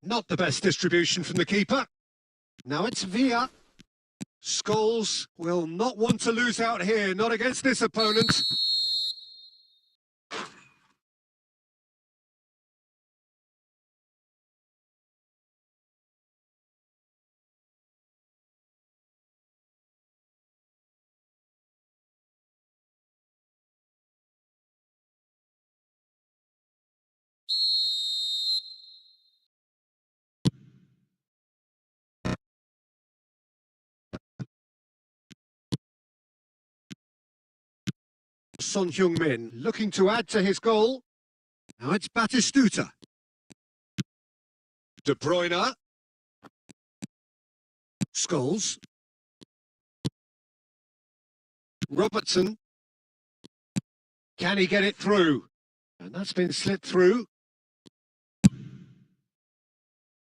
Not the best distribution from the keeper. Now it's Villa. Scholes will not want to lose out here, not against this opponent. Son Heung-min looking to add to his goal. Now it's Batistuta. De Bruyne. Scholes. Robertson. Can he get it through? And that's been slipped through.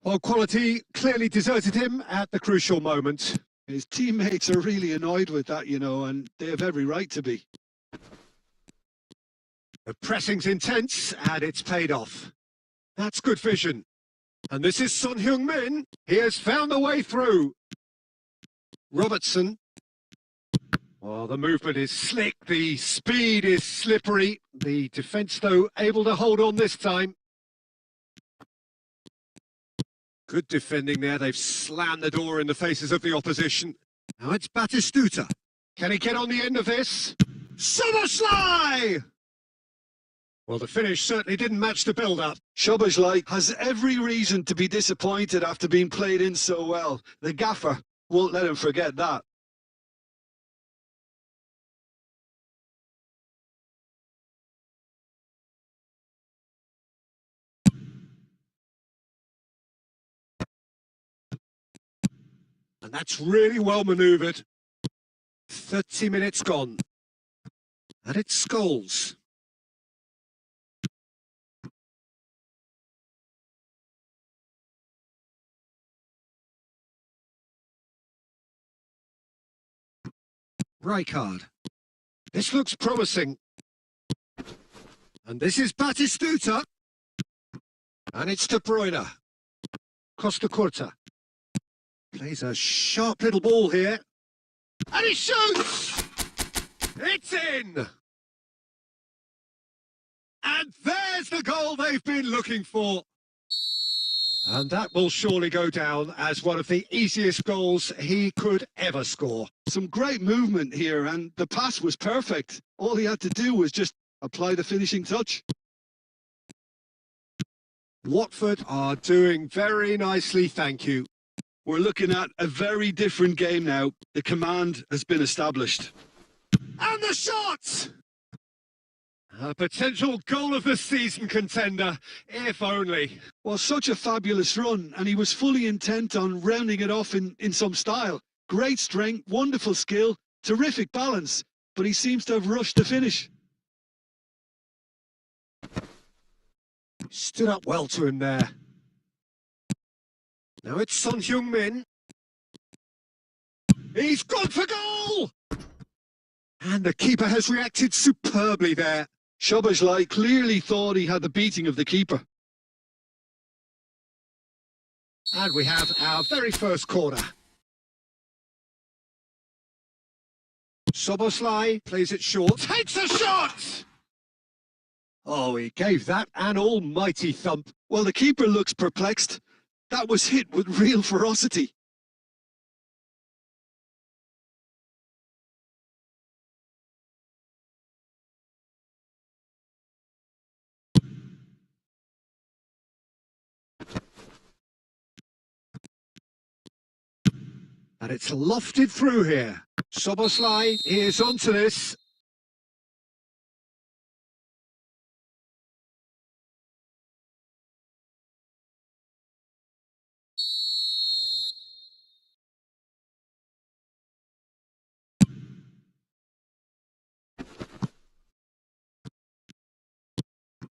Well, quality clearly deserted him at the crucial moment. His teammates are really annoyed with that, you know, and they have every right to be. The pressing's intense, and it's paid off. That's good vision. And this is Son Heung-min. He has found the way through. Robertson. Well, the movement is slick. The speed is slippery. The defence, though, able to hold on this time. Good defending there. They've slammed the door in the faces of the opposition. Now it's Batistuta. Can he get on the end of this? Szoboszlai! Well, the finish certainly didn't match the build-up. Szoboszlai has every reason to be disappointed after being played in so well. The gaffer won't let him forget that. And that's really well manoeuvred. 30 minutes gone. And it's Scholes. Rijkaard. This looks promising. And this is Batistuta. And it's De Bruyne. Costa Curta. Plays a sharp little ball here. And he shoots! It's in! And there's the goal they've been looking for. And that will surely go down as one of the easiest goals he could ever score. Some great movement here, and the pass was perfect. All he had to do was just apply the finishing touch. Watford are doing very nicely, thank you. We're looking at a very different game now. The command has been established. And the shot! A potential goal of the season contender, if only. Well, such a fabulous run, and he was fully intent on rounding it off in some style. Great strength, wonderful skill, terrific balance, but he seems to have rushed the finish. Stood up well to him there. Now it's Son Heung-min. He's gone for goal! And the keeper has reacted superbly there. Szoboszlai clearly thought he had the beating of the keeper. And we have our very first corner. Szoboszlai plays it short, takes a shot! Oh, he gave that an almighty thump. Well, the keeper looks perplexed. That was hit with real ferocity. And it's lofted through here. Szoboszlai is onto this.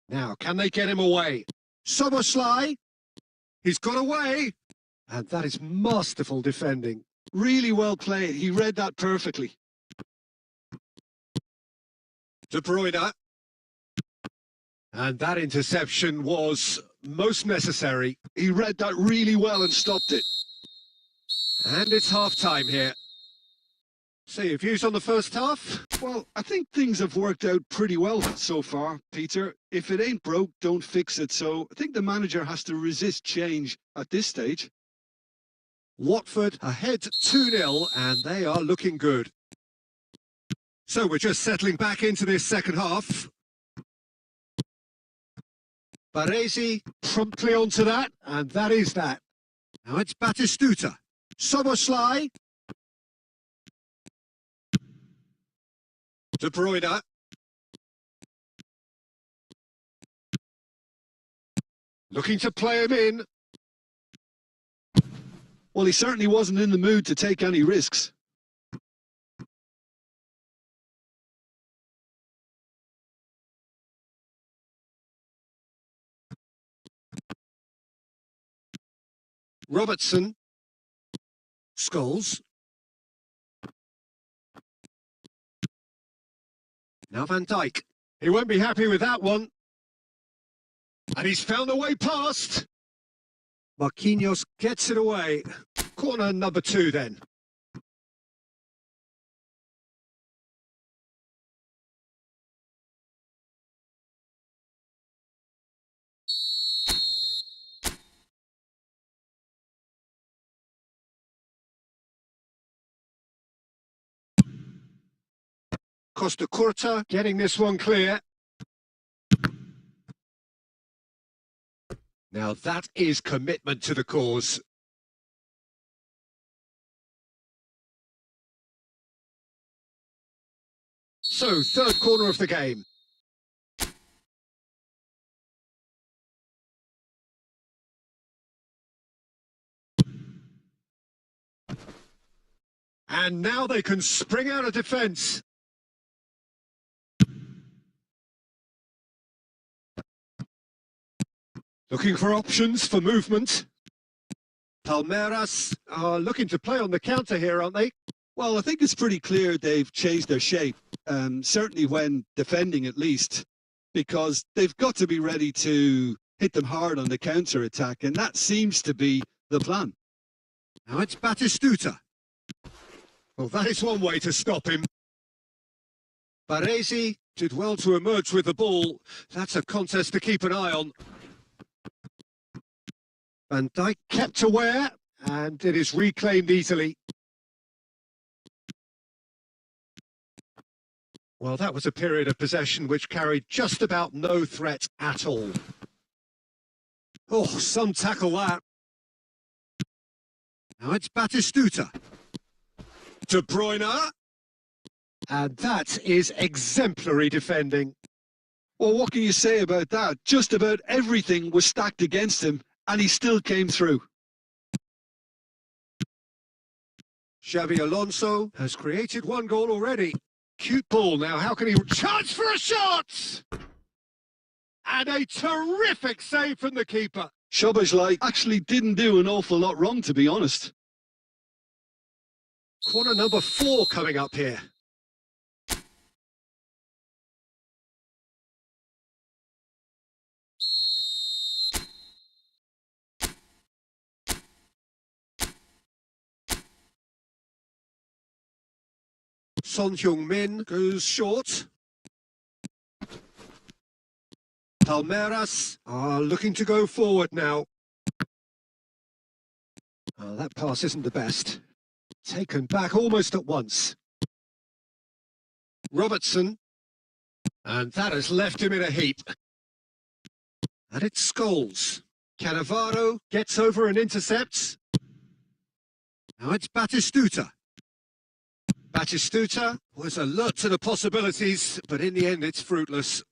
Now, can they get him away? Szoboszlai, he's got away. And that is masterful defending. Really well played. He read that perfectly. De Bruyne. And that interception was most necessary. He read that really well and stopped it. And it's half-time here. So your views on the first half? Well, I think things have worked out pretty well so far, Peter. If it ain't broke, don't fix it. So I think the manager has to resist change at this stage. Watford ahead 2-0, and they are looking good. So we're just settling back into this second half. Baresi promptly onto that, and that is that. Now it's Batistuta. Szoboszlai. De Bruyne. Looking to play him in. Well, he certainly wasn't in the mood to take any risks. Robertson. Scholes. Now Van Dijk. He won't be happy with that one. And he's found a way past. Marquinhos gets it away. Corner number 2 then. Costa Curta getting this one clear. Now that is commitment to the cause. So, third corner of the game. And now they can spring out of defence. Looking for options for movement. Palmeiras are looking to play on the counter here, aren't they? Well, I think it's pretty clear they've changed their shape, certainly when defending at least, because they've got to be ready to hit them hard on the counter-attack, and that seems to be the plan. Now it's Batistuta. Well, that is one way to stop him. Baresi did well to emerge with the ball. That's a contest to keep an eye on. Van Dijk kept aware, and it is reclaimed easily. Well, that was a period of possession which carried just about no threat at all. Oh, some tackle that. Now it's Batistuta. De Bruyne. And that is exemplary defending. Well, what can you say about that? Just about everything was stacked against him, and he still came through. Xabi Alonso has created one goal already. Cute ball now. How can he charge for a shot? And a terrific save from the keeper. Szoboszlai actually didn't do an awful lot wrong, to be honest. Corner number 4 coming up here. Son Heung-min goes short. Palmeiras are looking to go forward now. Oh, that pass isn't the best. Taken back almost at once. Robertson. And that has left him in a heap. And it's Scholes. Cannavaro gets over and intercepts. Now it's Batistuta. Batistuta was alert to the possibilities, but in the end it's fruitless.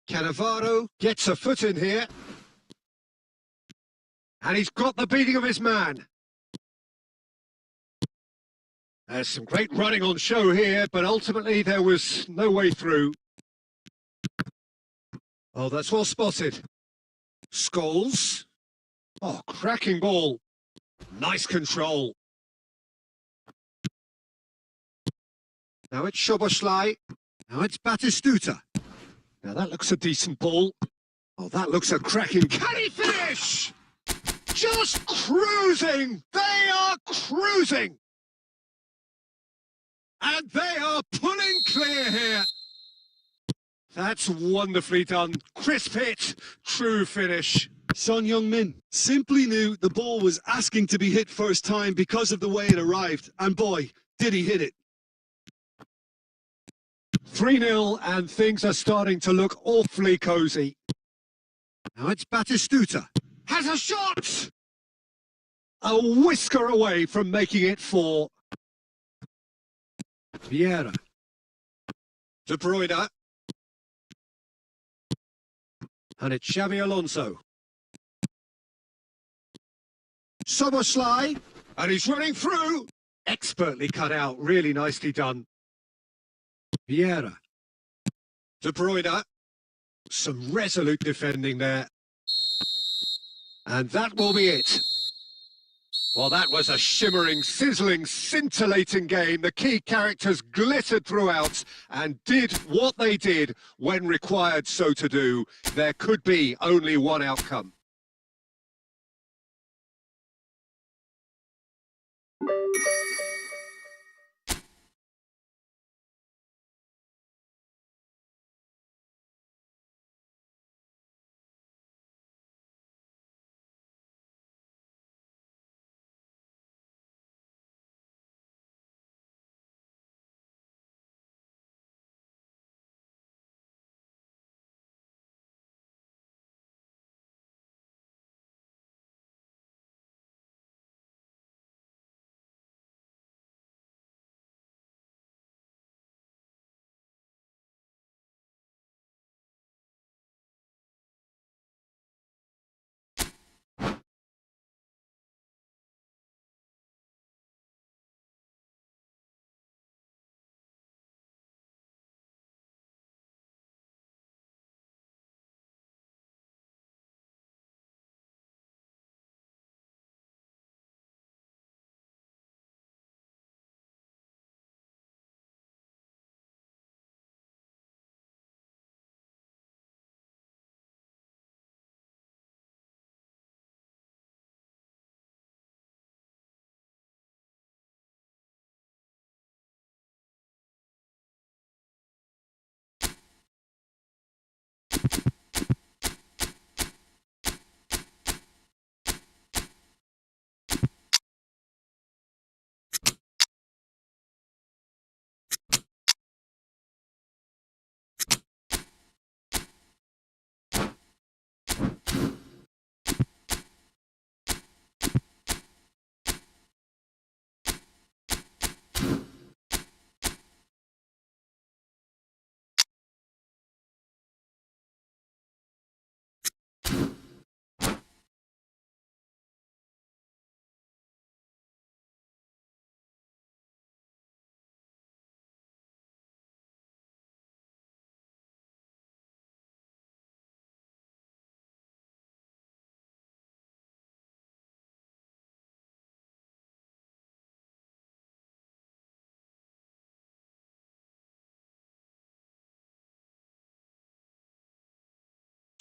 Cannavaro gets a foot in here. And he's got the beating of his man. There's some great running on show here, but ultimately there was no way through. Oh, that's well spotted. Scholes. Oh, cracking ball. Nice control. Now it's Szoboszlai. Now it's Batistuta. Now that looks a decent ball. Oh, that looks a cracking... Can he finish? Just cruising! They are cruising! And they are pulling clear here. That's wonderfully done. Crisp hit, true finish. Son Heung-min simply knew the ball was asking to be hit first time because of the way it arrived. And boy, did he hit it. 3-0 and things are starting to look awfully cosy. Now it's Batistuta. Has a shot! A whisker away from making it 4. Vieira. De Bruyne. And it's Xabi Alonso. Szoboszlai. And he's running through. Expertly cut out. Really nicely done. Vieira. De Bruyne. Some resolute defending there. And that will be it. Well, that was a shimmering, sizzling, scintillating game. The key characters glittered throughout and did what they did when required so to do. There could be only one outcome.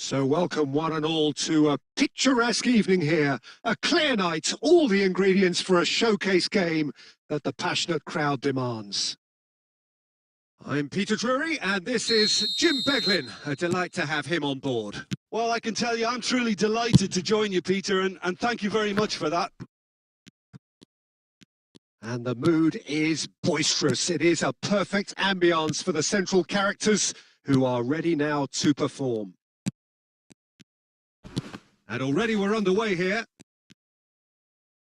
So welcome one and all to a picturesque evening here, a clear night, all the ingredients for a showcase game that the passionate crowd demands. I'm Peter Drury and this is Jim Beglin. A delight to have him on board. Well, I can tell you I'm truly delighted to join you, Peter, and thank you very much for that. And the mood is boisterous. It is a perfect ambience for the central characters who are ready now to perform. And already we're underway here.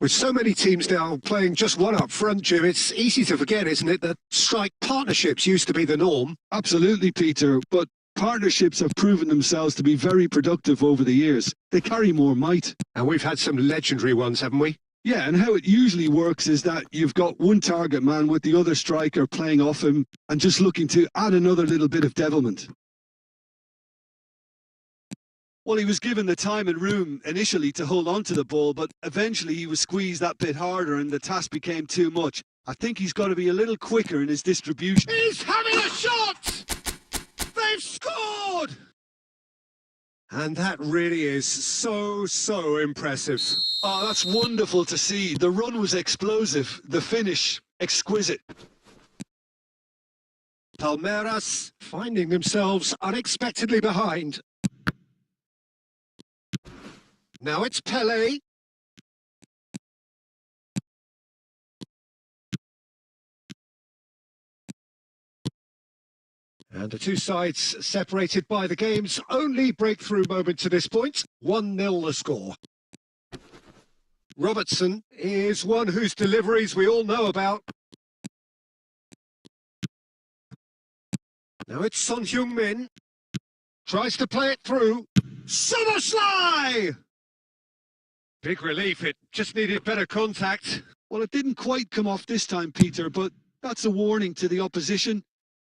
With so many teams now playing just one up front, Jim, it's easy to forget, isn't it, that strike partnerships used to be the norm? Absolutely, Peter, but partnerships have proven themselves to be very productive over the years. They carry more might. And we've had some legendary ones, haven't we? Yeah, and how it usually works is that you've got one target man with the other striker playing off him and just looking to add another little bit of devilment. Well, he was given the time and room initially to hold on to the ball, but eventually he was squeezed that bit harder and the task became too much. I think he's got to be a little quicker in his distribution. He's having a shot! They've scored! And that really is so impressive. Oh, that's wonderful to see. The run was explosive, the finish exquisite. Palmeiras finding themselves unexpectedly behind. Now it's Pelé. And the two sides separated by the game's only breakthrough moment to this point. 1-0 the score. Robertson is one whose deliveries we all know about. Now it's Son Heung-min. Tries to play it through. Summerslide! Big relief, it just needed better contact. Well, it didn't quite come off this time, Peter, but that's a warning to the opposition.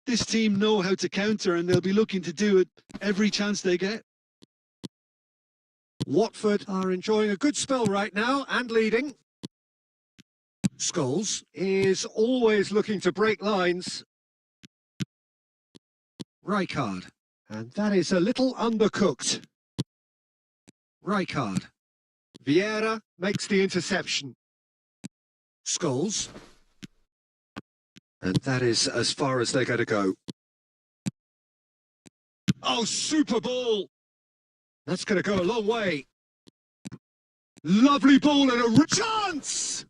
This team know how to counter and they'll be looking to do it every chance they get. Watford are enjoying a good spell right now and leading. Scholes is always looking to break lines. Rijkaard, and that is a little undercooked. Rijkaard. Vieira makes the interception. Scholes. And that is as far as they're going to go. Oh, super ball! That's going to go a long way. Lovely ball and a chance!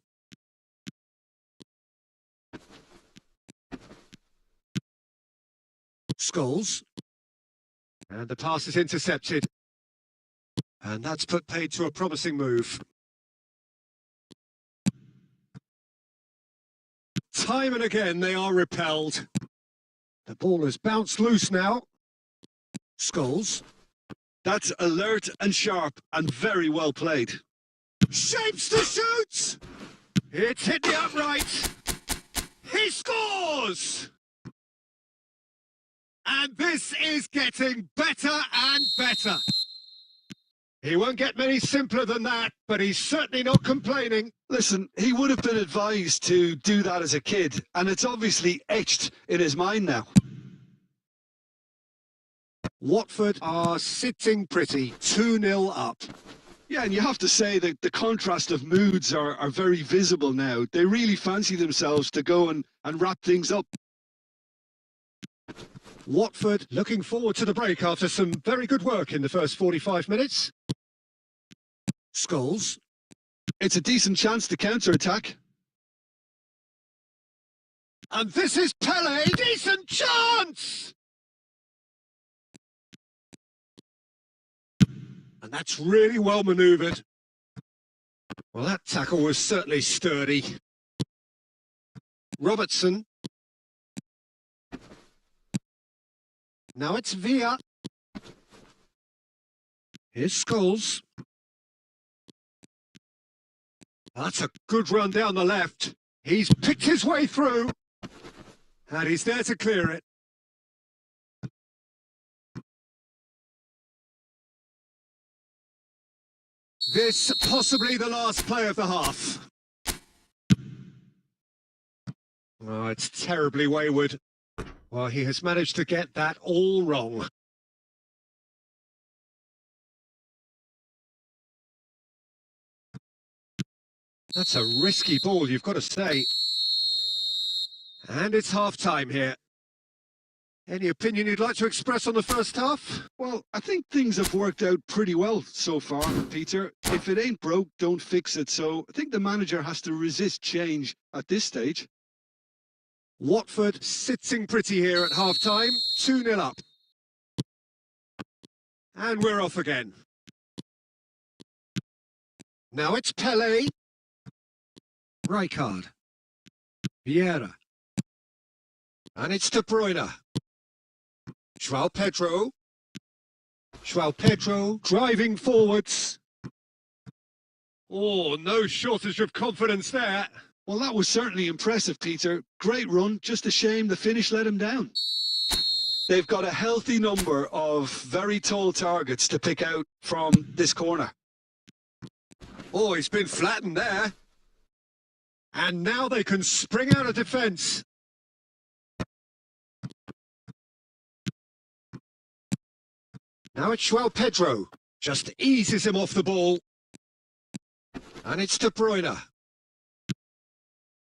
Scholes. And the pass is intercepted. And that's put paid to a promising move. Time and again they are repelled. The ball has bounced loose now. Scholes. That's alert and sharp and very well played. Shapes to shoot! It's hit the upright. He scores! And this is getting better and better. He won't get many simpler than that, but he's certainly not complaining. Listen, he would have been advised to do that as a kid, and it's obviously etched in his mind now. Watford are sitting pretty, 2-0 up. Yeah, and you have to say that the contrast of moods are very visible now. They really fancy themselves to go and wrap things up. Watford looking forward to the break after some very good work in the first 45 minutes. Scholes. It's a decent chance to counter-attack. And this is Pelé. Decent chance! And that's really well manoeuvred. Well, that tackle was certainly sturdy. Robertson. Now it's Villa. Here's Scholes. That's a good run down the left. He's picked his way through. And he's there to clear it. This possibly the last play of the half. Oh, it's terribly wayward. Well, he has managed to get that all wrong. That's a risky ball, you've got to say. And it's half-time here. Any opinion you'd like to express on the first half? Well, I think things have worked out pretty well so far, Peter. If it ain't broke, don't fix it. So I think the manager has to resist change at this stage. Watford sitting pretty here at half-time, 2-0 up. And we're off again. Now it's Pele. Rijkaard. Vieira. And it's De Bruyne. João Pedro. João Pedro driving forwards. Oh, no shortage of confidence there. Well, that was certainly impressive, Peter. Great run, just a shame the finish let him down. They've got a healthy number of very tall targets to pick out from this corner. Oh, he's been flattened there. And now they can spring out of defence. Now it's João Pedro. Just eases him off the ball. And it's De Bruyne.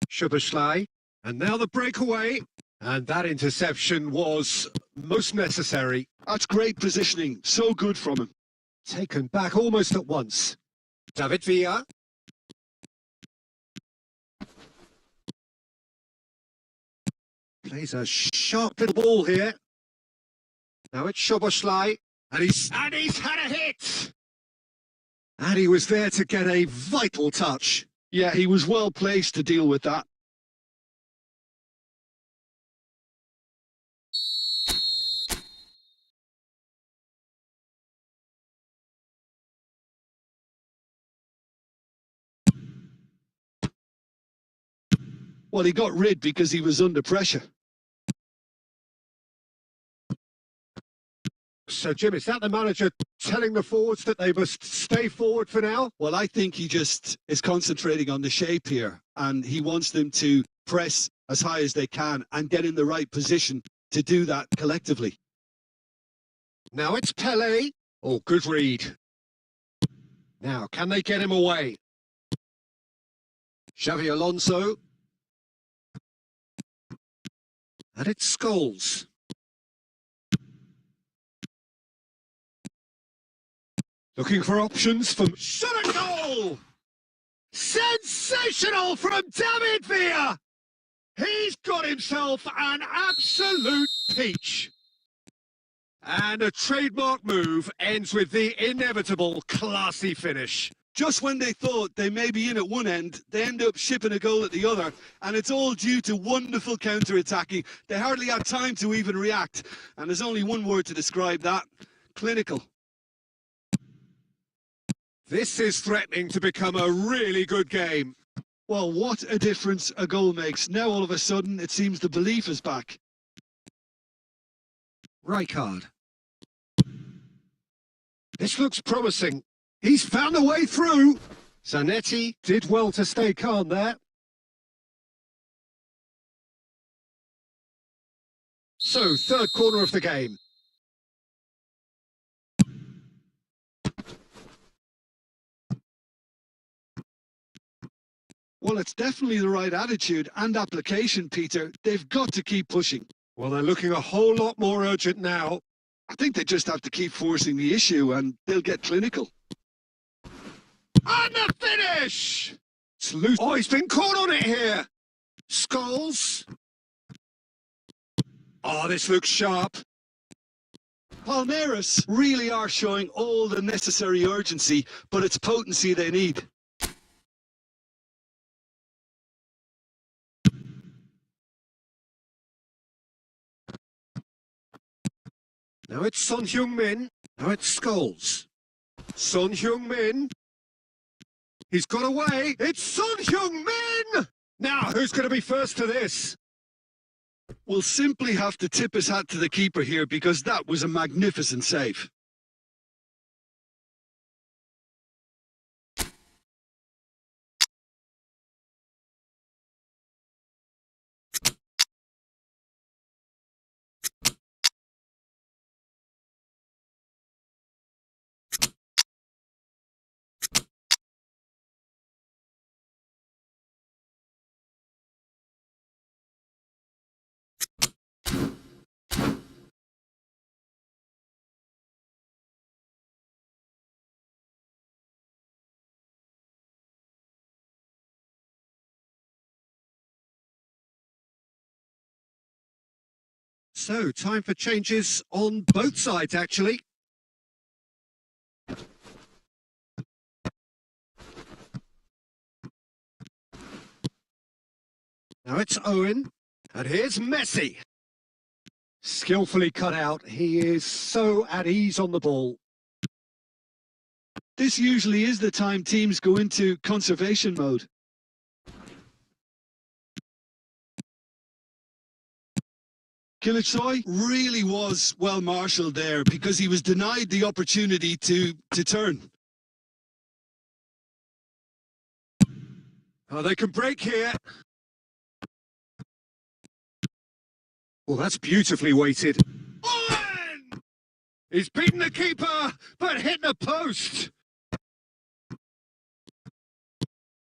Szoboszlai. And now the breakaway. And that interception was most necessary. That's great positioning. So good from him. Taken back almost at once. David Villa. Plays a sharp little ball here. Now it's Szoboszlai. And he's had a hit! And he was there to get a vital touch. Yeah, he was well placed to deal with that. Well, he got rid because he was under pressure. So, Jim, is that the manager telling the forwards that they must stay forward for now? Well, I think he just is concentrating on the shape here, and he wants them to press as high as they can and get in the right position to do that collectively. Now it's Pele. Oh, good read. Now, can they get him away? Xavi Alonso. And it's Scholes. Looking for options from... Shot a goal! Sensational from David Villa! He's got himself an absolute peach. And a trademark move ends with the inevitable classy finish. Just when they thought they may be in at one end, they end up shipping a goal at the other, and it's all due to wonderful counter-attacking. They hardly had time to even react, and there's only one word to describe that: clinical. This is threatening to become a really good game. Well, what a difference a goal makes. Now all of a sudden it seems the belief is back. Rijkaard. This looks promising. He's found a way through. Zanetti did well to stay calm there. So, third corner of the game. Well, it's definitely the right attitude and application, Peter. They've got to keep pushing. Well, they're looking a whole lot more urgent now. I think they just have to keep forcing the issue and they'll get clinical. And the finish! It's loose. Oh, he's been caught on it here. Scholes. Oh, this looks sharp. Palmeiras really are showing all the necessary urgency, but it's potency they need. Now it's Son Heung-min. Now it's Scholes. Son Heung-min. He's got away. It's Son Heung-min! Now, who's going to be first to this? We'll simply have to tip his hat to the keeper here because that was a magnificent save. So, time for changes on both sides, actually. Now it's Owen, and here's Messi. Skillfully cut out, he is so at ease on the ball. This usually is the time teams go into conservation mode. Kilicsoy really was well marshalled there because he was denied the opportunity to turn. Oh, they can break here. Well, that's beautifully weighted. Owen! He's beaten the keeper, but hit the post.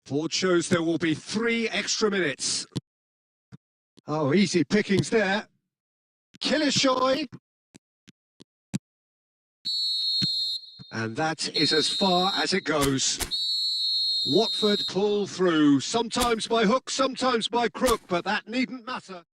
Board shows there will be 3 extra minutes. Oh, easy pickings there. Kilicsoy. And that is as far as it goes. Watford pull through, sometimes by hook, sometimes by crook, but that needn't matter.